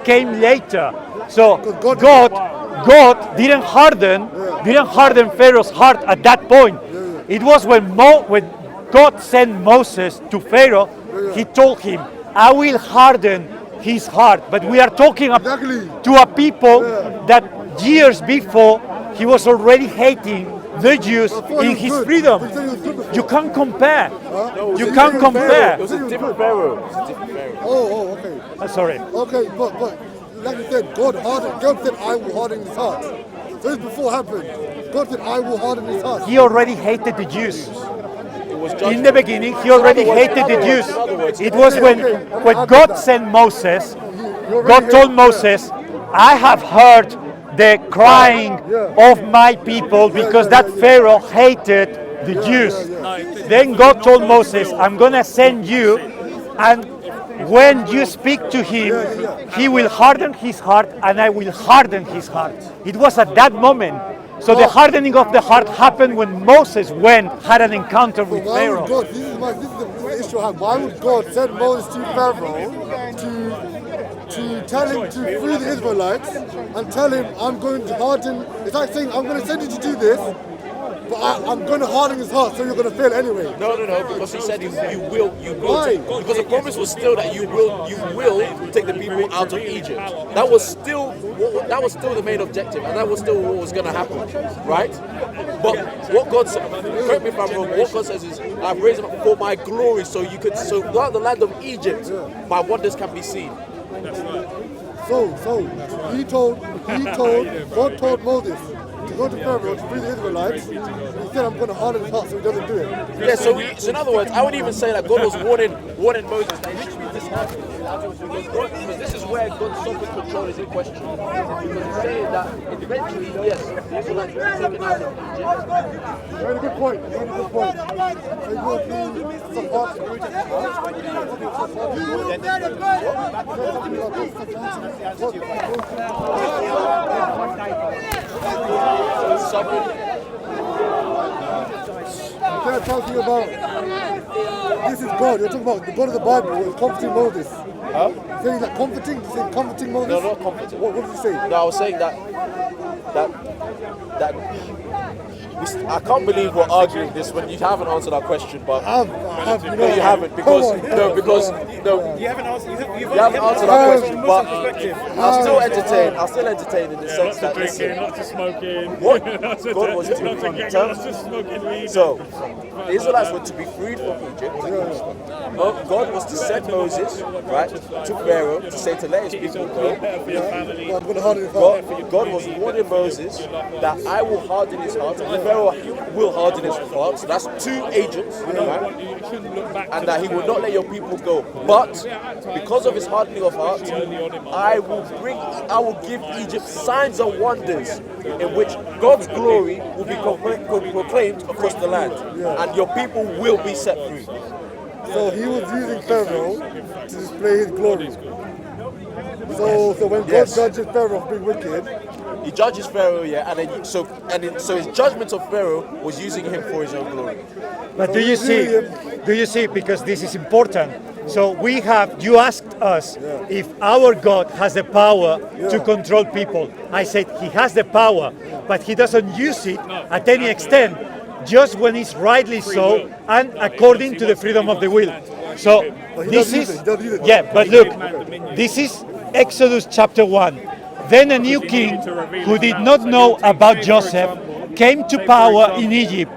S5: came later. So God didn't harden Pharaoh's heart at that point. It was when God sent Moses to Pharaoh, he told him, I will harden his heart. But we are talking to a people that years before, he was already hating the Jews in his freedom. You can't compare. You can't compare.
S1: It was a different Pharaoh.
S3: Oh, okay.
S5: Sorry.
S3: Okay, but like you said, God said, I will harden his heart. So this before happened. God said, I will harden his heart.
S5: He already hated the Jews. In the beginning, he already hated the Jews. It was when God sent Moses, God told Moses, I have heard the crying of my people because that Pharaoh hated the Jews. Then God told Moses, I'm going to send you, and when you speak to him, he will harden his heart and I will harden his heart. It was at that moment. So the hardening of the heart happened when Moses had an encounter with Pharaoh.
S3: This is the issue I have. Why would God send Moses to Pharaoh to tell him to free the Israelites and tell him, I'm going to harden, it's like saying, I'm going to send you to do this, but I'm going to harden his heart, so you're going to fail anyway.
S1: No, because he said you will. Why? Because the promise was still that you will take the people out of Egypt. That was still the main objective, and that was still what was going to happen, right? But what God said, correct me if I'm wrong, what God says is, I've raised him up for my glory, so throughout the land of Egypt, my wonders can be seen.
S3: So God told Moses to go to Pharaoh to free the Israelites. He said, I'm going to harden his heart, so he doesn't do it.
S1: Yeah, so in other words, I would even say that God was warning Moses that literally this happened. Because this is where God's sovereign control is in question. Because he's saying that eventually, yes, the Israelites will be taken out of Egypt.
S3: You made a good point. So you will be some parts of You're talking about, this is God. You're talking about the God of the Bible is comforting Moses.
S1: Huh?
S3: You're saying that comforting? You're saying comforting Moses?
S1: No, not comforting.
S3: What did you say?
S1: No, I was saying that I can't believe we're arguing this when you haven't answered our question, but no, you haven't because
S2: You haven't
S1: answered our question, but I'll still entertain in the sense that listen,
S7: not to smoking.
S1: what God was to determine. So the Israelites were to be freed from Egypt. God was to send Moses, right, to Pharaoh to say to let his people go. God was warning Moses that I will harden his heart, and Pharaoh will harden his heart. So that's two agents, right? And that he will not let your people go. But because of his hardening of heart, I will give Egypt signs and wonders in which God's glory will be proclaimed across the land, and your people will be set free.
S3: So he was using Pharaoh to display his glory. So when God judges Pharaoh for being wicked,
S1: he judges Pharaoh, so his judgment of Pharaoh was using him for his own glory.
S5: But do you see, because this is important. So you asked us if our God has the power to control people. I said he has the power, but he doesn't use it at any extent, just when it's rightly so and according to the freedom of the will. So this is, but look, this is Exodus chapter 1. Then a new king who did not know about Joseph came to power in Egypt.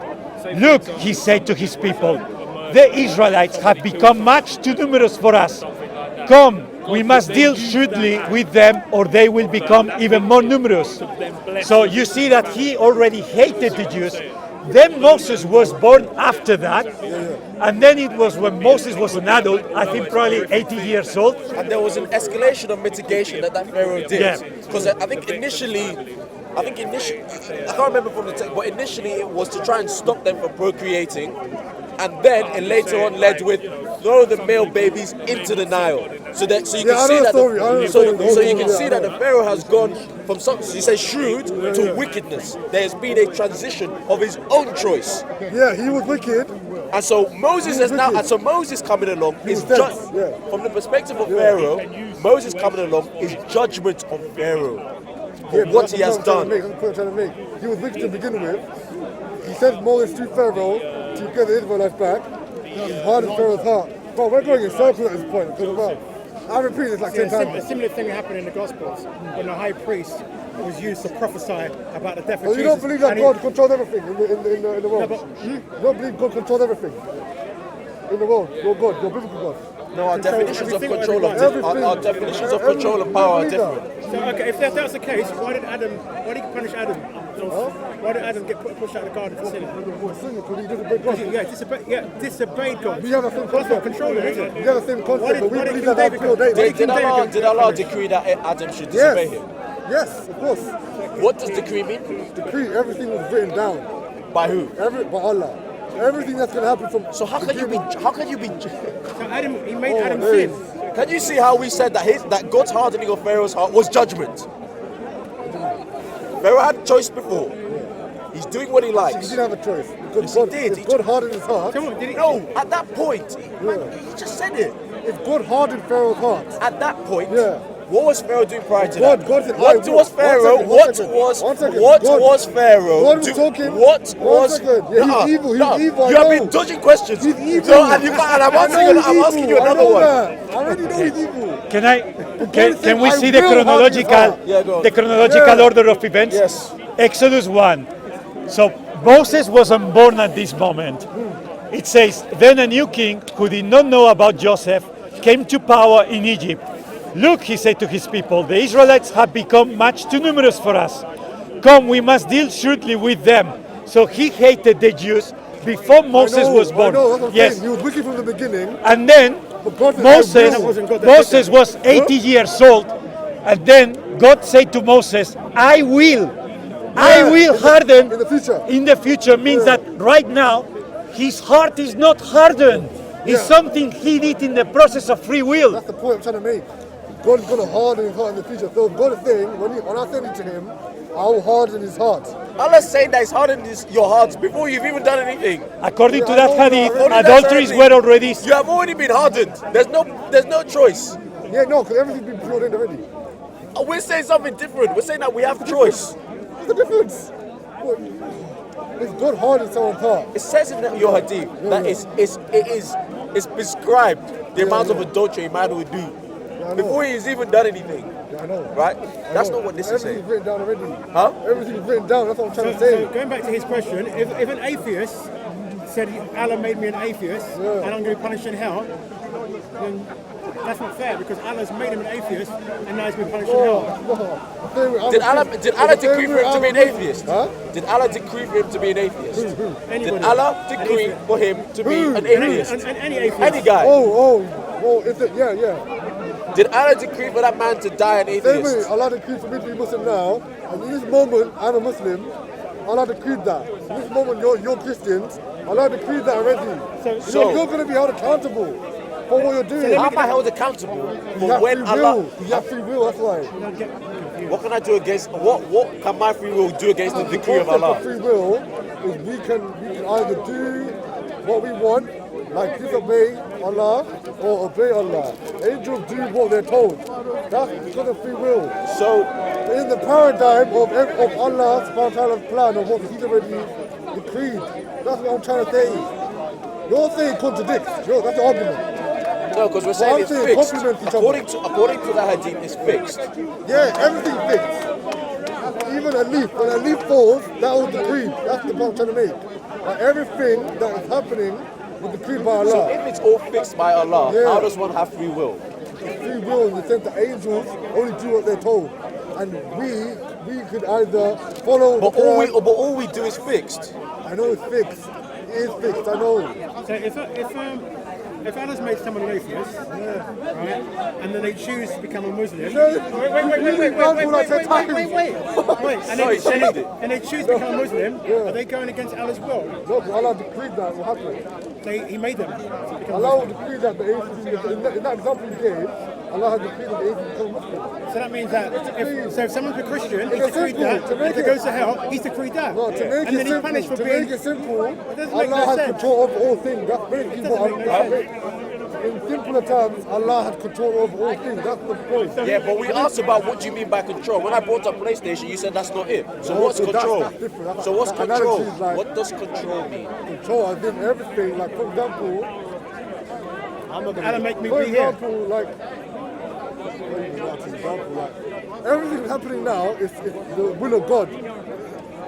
S5: Look, he said to his people, the Israelites have become much too numerous for us. Come, we must deal shrewdly with them or they will become even more numerous. So you see that he already hated the Jews. Then Moses was born after that, and then it was when Moses was an adult, I think probably 80 years old.
S1: And there was an escalation of mitigation that Pharaoh did. Because I think initially, I can't remember from the text, but initially it was to try and stop them from procreating, and then it later on led with throw the male babies into the Nile. So you can see that the Pharaoh has gone from he says shrewd to wickedness. There has been a transition of his own choice.
S3: Yeah, he was wicked.
S1: And so Moses coming along is from the perspective of Pharaoh, Moses coming along is judgment on Pharaoh for what he has done.
S3: He was wicked to begin with. He sent Moses to Pharaoh to get the Israelites back. He hardened Pharaoh's heart. But we're going in circles at this point. Because, I repeat this like 10
S2: A
S3: times.
S2: similar thing happened in the Gospels when the high priest was used to prophesy about the death of
S3: So you
S2: Jesus.
S3: don't believe that
S2: And
S3: God controls everything in the world?
S2: No, but-
S3: You don't believe God controls everything in the world? Your God, your biblical God.
S1: No, our definitions of
S2: everything
S1: control
S3: everything.
S1: our definitions of control and power are different.
S2: So, okay, if that's the case, why did he punish Adam? Why did Adam get pushed out of the garden for sinning?
S3: Because he disobeyed God.
S2: Disobeyed God.
S3: We have the same
S2: That's not
S3: concept.
S2: controlling, is it?
S3: We have the same concept, but we
S2: why did
S3: believe
S2: King
S3: that our
S2: David
S3: preordained.
S1: Did Allah decree that Adam should disobey
S3: Yes.
S1: him?
S3: Yes, of course.
S1: What does decree mean?
S3: Decree, everything was written down.
S1: By who?
S3: By Allah. Everything that's going to happen from...
S1: So how can you be?
S2: So Adam, he made
S3: Oh,
S2: Adam
S3: there
S2: sin.
S3: is.
S1: Can you see how we said that God's hardening of Pharaoh's heart was judgment? Pharaoh had a choice before. He's doing what he
S3: He
S1: likes.
S3: didn't have a choice. Because
S1: Yes, he
S3: God,
S1: did.
S3: if God hardened his heart,
S2: Come on, did he?
S1: No, at that point, man, he just said it.
S3: if God hardened Pharaoh's heart,
S1: At that point,
S3: Yeah.
S1: what was Pharaoh doing prior to
S3: God-
S1: that?
S3: God said,
S1: what
S3: "I will."
S1: was Pharaoh?
S3: One
S1: What
S3: second.
S1: was Pharaoh?
S3: God was talking.
S1: What
S3: One
S1: was?
S3: second. Yeah, he's
S1: Nuh-uh,
S3: evil. He's
S1: nuh-uh.
S3: evil. I
S1: You have
S3: know.
S1: been dodging questions.
S3: He's evil.
S1: No, and I'm asking you another one.
S3: I already know he's evil.
S5: Can we
S3: I
S5: see the
S3: will harden his heart.
S1: Yeah, go on.
S5: the chronological
S3: Yeah.
S5: order of events?
S1: Yes.
S5: Exodus 1. So Moses wasn't born at this moment. It says, then a new king who did not know about Joseph came to power in Egypt. Look, he said to his people, the Israelites have become much too numerous for us. Come, we must deal shrewdly with them. So he hated the Jews before Moses was born.
S3: I know, that's what I'm
S5: Yes.
S3: saying. He was wicked from the beginning.
S5: And then
S3: But God said,
S5: Moses,
S3: "I will." That wasn't
S2: God that did
S5: Moses
S2: that.
S5: was 80 years old, and then God said to Moses, I will harden
S3: in the future.
S5: In the future means
S3: Yeah.
S5: that right now, his heart is not hardened. It's
S3: Yeah.
S5: something he did in the process of free will.
S3: That's the point I'm trying to make. God's going to harden his heart in the future. So God is saying, when I send it to him, I will harden his heart.
S1: Allah's saying that He's hardened your hearts before you've even done anything.
S5: According to
S3: Yeah,
S5: that
S3: I know,
S5: hadith,
S3: only
S1: that's
S5: adulteries
S1: already-
S5: were already.
S1: You have already been hardened. There's no choice.
S3: Yeah, no, because everything's been preordained already.
S1: We're saying something different. We're saying that we have choice.
S3: What's the difference? What? It's God hardened someone's heart.
S1: It says in your hadith that it's prescribed the amount of adultery a man will do
S3: I know.
S1: before he's even done anything.
S3: Yeah, I know.
S1: Right?
S3: I
S1: That's
S3: know.
S1: not what this is saying.
S3: Everything's written down already.
S1: Huh?
S3: Everything's written down. That's what I'm trying to
S2: So
S3: say.
S2: going back to his question, if an atheist said Allah made me an atheist and I'm going to be punished in hell, then that's not fair because Allah's made him an atheist and now he's been punished in hell.
S1: Did Allah decree for him to be an atheist?
S3: Huh?
S1: Did Allah decree for him to be an atheist? Did
S2: Anybody.
S1: Allah decree for him to be an atheist?
S2: And any atheist.
S1: Any guy.
S3: Is it? Yeah.
S1: Did Allah decree for that man to die an
S3: Same way,
S1: atheist?
S3: Allah decreed for me to be Muslim now, and in this moment, I'm a Muslim. Allah decreed that. In this moment, you're Christians. Allah decreed that already.
S1: So-
S3: you're going to be held accountable for what you're doing.
S1: How am I held accountable
S3: You
S1: for
S3: have
S1: when
S3: free
S1: Allah?
S3: will. You have free will. That's why.
S1: What can I do against? What can my free will do against the decree of
S3: concept
S1: Allah?
S3: of free will is we can either do what we want, like disobey Allah, or obey Allah. Angels do what they're told. That's because of free will.
S1: So
S3: In the paradigm of Allah's subhanahu wa ta'ala's plan of what He's already decreed. That's what I'm trying to say. You're saying contradicts. That's the argument.
S1: no, because we're saying
S3: I'm
S1: it's
S3: saying
S1: fixed.
S3: complement each other.
S1: According to the hadith, it's fixed.
S3: Yeah, everything's fixed. Even a leaf. When a leaf falls, that was decreed. That's the point I'm trying to make. Like everything that is happening was decreed by
S1: So
S3: Allah.
S1: if it's all fixed by Allah,
S3: Yeah.
S1: how does one have free will?
S3: Free will in the sense that angels only do what they're told. And we could either follow
S1: But
S3: the Quran.
S1: all we do is fixed.
S3: I know it's fixed. It is fixed, I know.
S2: So if Allah's made someone an atheist, right, and then they choose to become a Muslim,
S3: No,
S2: and they choose to become a Muslim, are they going against Allah's will?
S3: No, because Allah decreed that will happen.
S2: He made them. to become
S3: Allah will
S2: Muslim.
S3: decree that the atheist, in that example you gave, Allah has decreed that the atheist become Muslim.
S2: So that means that if someone's a Christian, he's
S3: It's
S2: decreed
S3: simple,
S2: that.
S3: to make
S2: If he
S3: it-
S2: goes to hell, he's decreed that.
S3: No, to make
S2: And then
S3: it
S2: he's
S3: simple,
S2: punished for
S3: to
S2: being.
S3: make it simple,
S2: doesn't make
S3: Allah
S2: no
S3: has
S2: sense.
S3: control of all things. That's basically
S2: Doesn't
S3: what
S2: make no
S3: in simple couple of times Allah had control over all things. That's the point.
S1: Yeah, but we asked about what do you mean by control. When I brought up PlayStation, you said that's not it. So what's
S3: so
S1: control?
S3: that's different.
S1: So what's control?
S3: Like,
S1: What does control mean?
S3: control, I think everything. Like for example,
S2: Alan, make me
S3: for
S2: be here.
S3: example, like everything happening now is the will of God.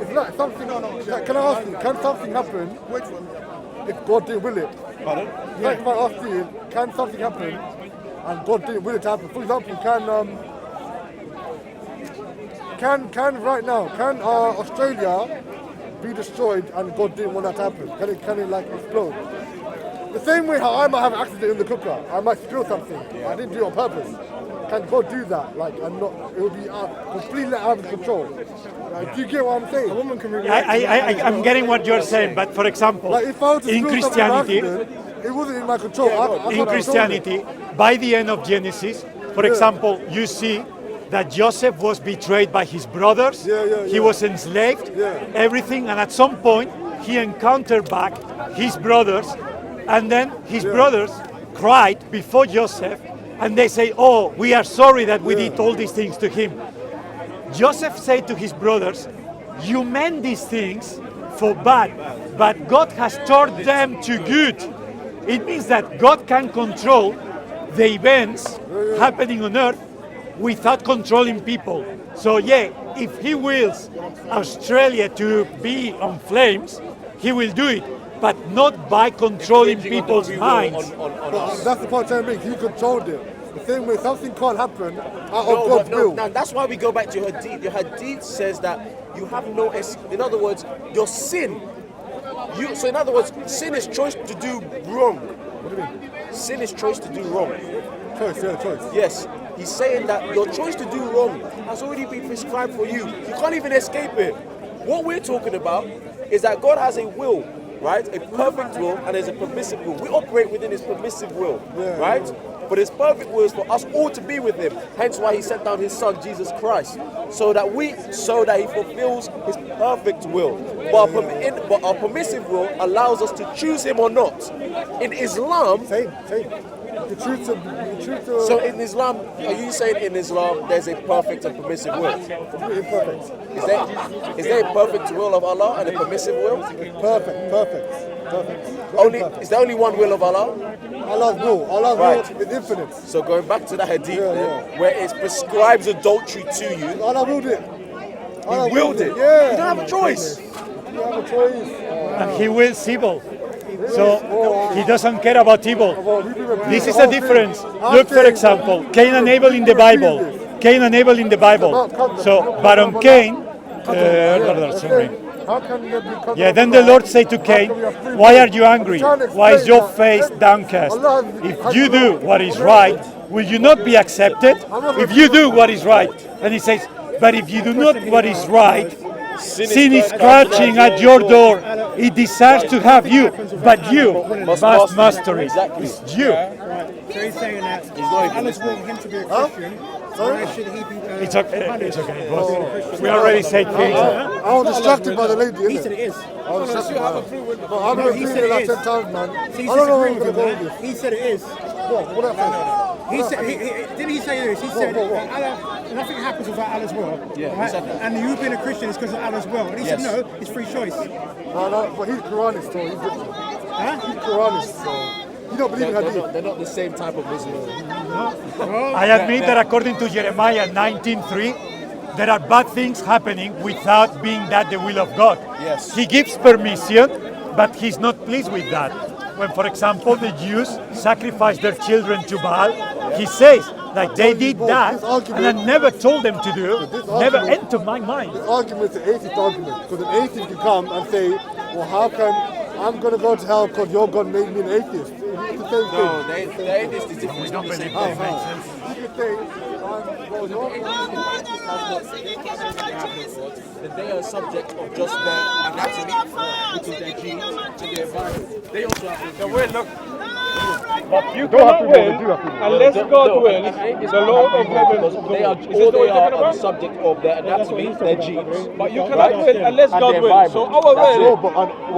S3: It's like something. Like, can I ask you? Can something happen? Which one? If God didn't will it.
S1: Pardon?
S3: Like if I ask you, can something happen and God didn't will it to happen? For example, can right now, can Australia be destroyed and God didn't want that to happen? Can it like explode? The same way how I might have an accident in the cooker, I might spill something. I didn't do it on purpose. Can God do that? Like, and not, it will be completely out of control. Like, do you get what I'm saying? A woman can
S5: I'm getting what you're saying, but for example,
S3: like, if I was to
S5: in
S3: spill something by
S5: Christianity,
S3: accident, it wasn't in my control. I
S5: in
S3: can't control
S5: Christianity, by the end of Genesis, for example, you see that Joseph was betrayed by his brothers. He was enslaved, everything, and at some point he encountered back his brothers, and then his brothers cried before Joseph, and they say, "Oh, we are sorry that we did all these things to him." Joseph said to his brothers, "You meant these things for bad, but God has turned them to good." It means that God can control the events happening on earth without controlling people. So yeah, if he wills Australia to be on flames, he will do it, but not by controlling people's minds.
S3: That's the point I'm making. You controlled it. The same way something can't happen out of God's will.
S1: Now that's why we go back to your hadith. Your hadith says that you have no. In other words, your sin. So in other words, sin is choice to do wrong.
S3: What do you mean?
S1: Sin is choice to do wrong.
S3: Choice.
S1: Yes, he's saying that your choice to do wrong has already been prescribed for you. You can't even escape it. What we're talking about is that God has a will, right? A perfect will, and there's a permissive will. We operate within his permissive will, right? But his perfect will is for us all to be with him. Hence why he sent down his son, Jesus Christ, so that he fulfills his perfect will. But our permissive will allows us to choose him or not. In Islam,
S3: Same. The truth to
S1: so in Islam, are you saying in Islam there's a perfect and permissive will?
S3: imperfect.
S1: Is there a perfect will of Allah and a permissive will?
S3: Perfect.
S1: Is there only one will of Allah?
S3: Allah's will. Allah's
S1: Right.
S3: will is infinite.
S1: So going back to the hadith where it prescribes adultery to you,
S3: Allah willed it.
S1: he willed it.
S3: Yeah.
S1: You don't have a choice.
S3: You have a choice.
S5: And he wills evil. So he doesn't care about evil. This is a difference. Look, for example, Cain and Abel in the Bible. So, but on Cain,
S3: How can there be
S5: yeah, then the Lord said to Cain, "Why are you angry? Why is your face downcast? If you do what is right, will you not be accepted? If you do what is right." And he says, "But if you do not what is right, sin is crouching at your door. It desires to have you, but you must master it." It's you.
S2: So he's saying that Allah's will for him to be a Christian. Why should he be?
S5: It's okay, boss. We already said things.
S3: I was distracted by the lady.
S2: He said it is.
S3: I was distracted by her. I've been
S2: He
S3: reading
S2: said
S3: it
S2: it
S3: like
S2: is.
S3: 10 times, man.
S2: He's
S3: I don't know where
S2: disagreeing
S3: we're
S2: with
S3: going
S2: him,
S3: to go with
S2: man.
S3: this.
S2: He said it is.
S3: What happened?
S2: He said, didn't he say this? He said, Allah, nothing happens without Allah's will.
S1: Yeah, he
S2: right?
S1: said that.
S2: And you being a Christian is because of Allah's will. And he said, no, it's free choice.
S3: No, but he's Quranist, so he's different.
S2: Huh?
S3: He's Quranist, so you don't believe in hadith.
S1: They're not the same type of Muslim.
S5: I admit that according to Jeremiah 19:3, there are bad things happening without being that the will of God.
S1: Yes.
S5: He gives permission, but he's not pleased with that. When, for example, the Jews sacrifice their children to Baal, he says, like they did that, and I never told them to do, never entered my mind.
S3: This argument is an atheist argument, because an atheist can come and say, well, how can I'm going to go to hell because your God made me an atheist? It's the same thing.
S1: No, the atheist is different. It's not the same thing.
S3: You can say, well, your
S1: That they are subject of just their anatomy, which is their genes, to their environment. They also have the will. Look,
S7: But you cannot will unless God wills the Lord of heaven.
S1: they are all they are the subject of their anatomy, their genes.
S7: But you cannot will unless
S1: And
S7: God
S1: the
S7: wills. So our
S3: No,
S7: will
S3: but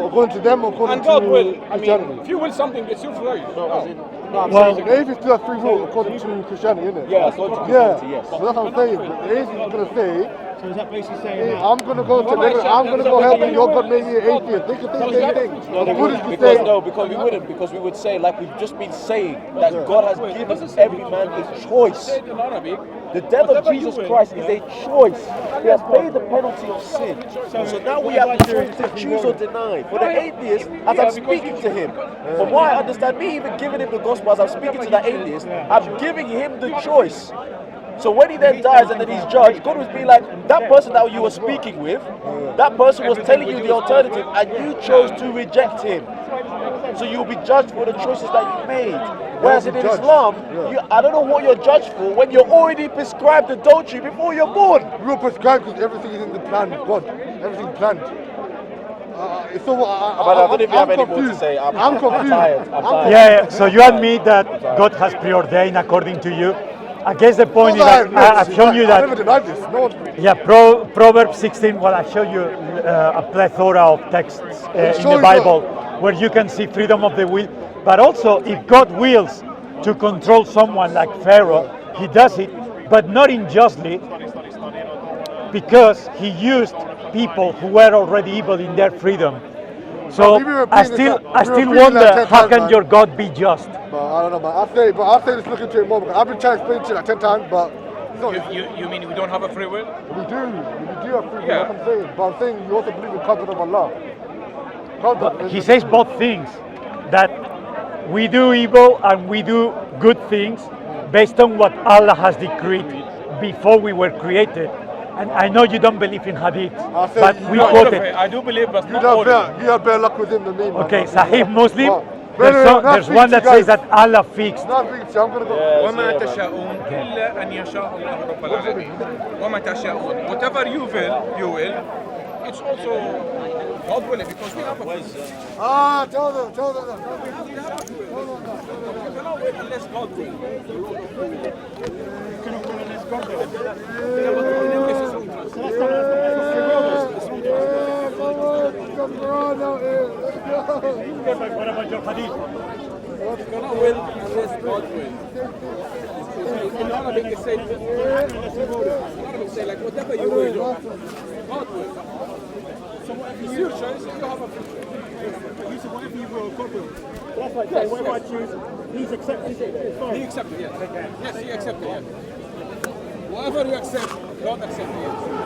S3: according to them, according
S7: and God
S3: to
S7: will. I mean,
S3: Christianity.
S7: if you will something, it's your choice.
S1: No, as in,
S5: Well,
S3: The atheist still has free will according to Christianity, isn't it?
S1: Yeah, according to
S3: Yeah,
S1: Christianity, yes.
S3: so that's what I'm saying. The atheist is going to say,
S2: So is that basically saying
S3: I'm going to go to I'm going to go help you, your God made me an atheist. They can say the same thing.
S1: No,
S3: The Buddhists can
S1: because
S3: say,
S1: no, because we wouldn't, because we would say, like we've just been saying, that God has given every man a choice. The death of Jesus Christ is a choice. He has paid the penalty of sin. So now we have the choice to choose or deny. For the atheist, as I'm speaking to him, from what I understand, me even giving him the gospel as I'm speaking to that atheist, I'm giving him the choice. So when he then dies and then he's judged, God will be like, that person that you were speaking with, that person was telling you the alternative and you chose to reject him. So you'll be judged for the choices that you made. Whereas in Islam, I don't know what you're judged for when you're already prescribed adultery before you're born.
S3: we were prescribed because everything is in the plan of God. Everything's planned. So
S1: But I don't know if you have any more to
S3: confused.
S1: say.
S3: I'm confused.
S1: tired. I'm tired.
S5: yeah, so you admit that God has preordained according to you. I guess the point is that I've shown you
S3: I
S5: that.
S3: never denied this. No one.
S5: Yeah, Proverbs 16. Well, I showed you a plethora of texts in the Bible where you can see freedom of the will. But also, if God wills to control someone like Pharaoh, he does it, but not unjustly, because he used people who were already evil in their freedom. So I still wonder, how can your God be just?
S3: But I don't know, man. I'll say let's look into it more because I've been trying to explain it to you like 10 times, but it's not.
S7: You mean we don't have a free will?
S3: We do have free will,
S7: Yeah.
S3: that's what I'm saying. But I'm saying you also believe in the covenant of Allah.
S5: He says both things, that we do evil and we do good things based on what Allah has decreed before we were created. And I know you don't believe in hadith, but we quote it.
S7: I do believe, but
S3: You
S7: not all.
S3: have better luck with him than me, man.
S5: Okay, Sahih Muslim,
S3: No,
S5: there's one that says that Allah fixed.
S3: Not big, I'm gonna go.
S7: وما تشاءون إلا أن يشاء الله رب العالمين. وما تشاءون. Whatever you will. It's also God willing because we have a free will.
S3: Tell them.
S7: Unless God will.
S5: What about your hadith?
S7: You cannot will unless God will. In Arabic it says, like whatever you will, God will. So it's your choice, you have a free will.
S2: You said whatever you will, God will. That's like saying whatever I choose, he's accepted it. It's fine.
S7: He accepted, yes. Yes, he accepted, yes. Whatever you accept, God accepts it.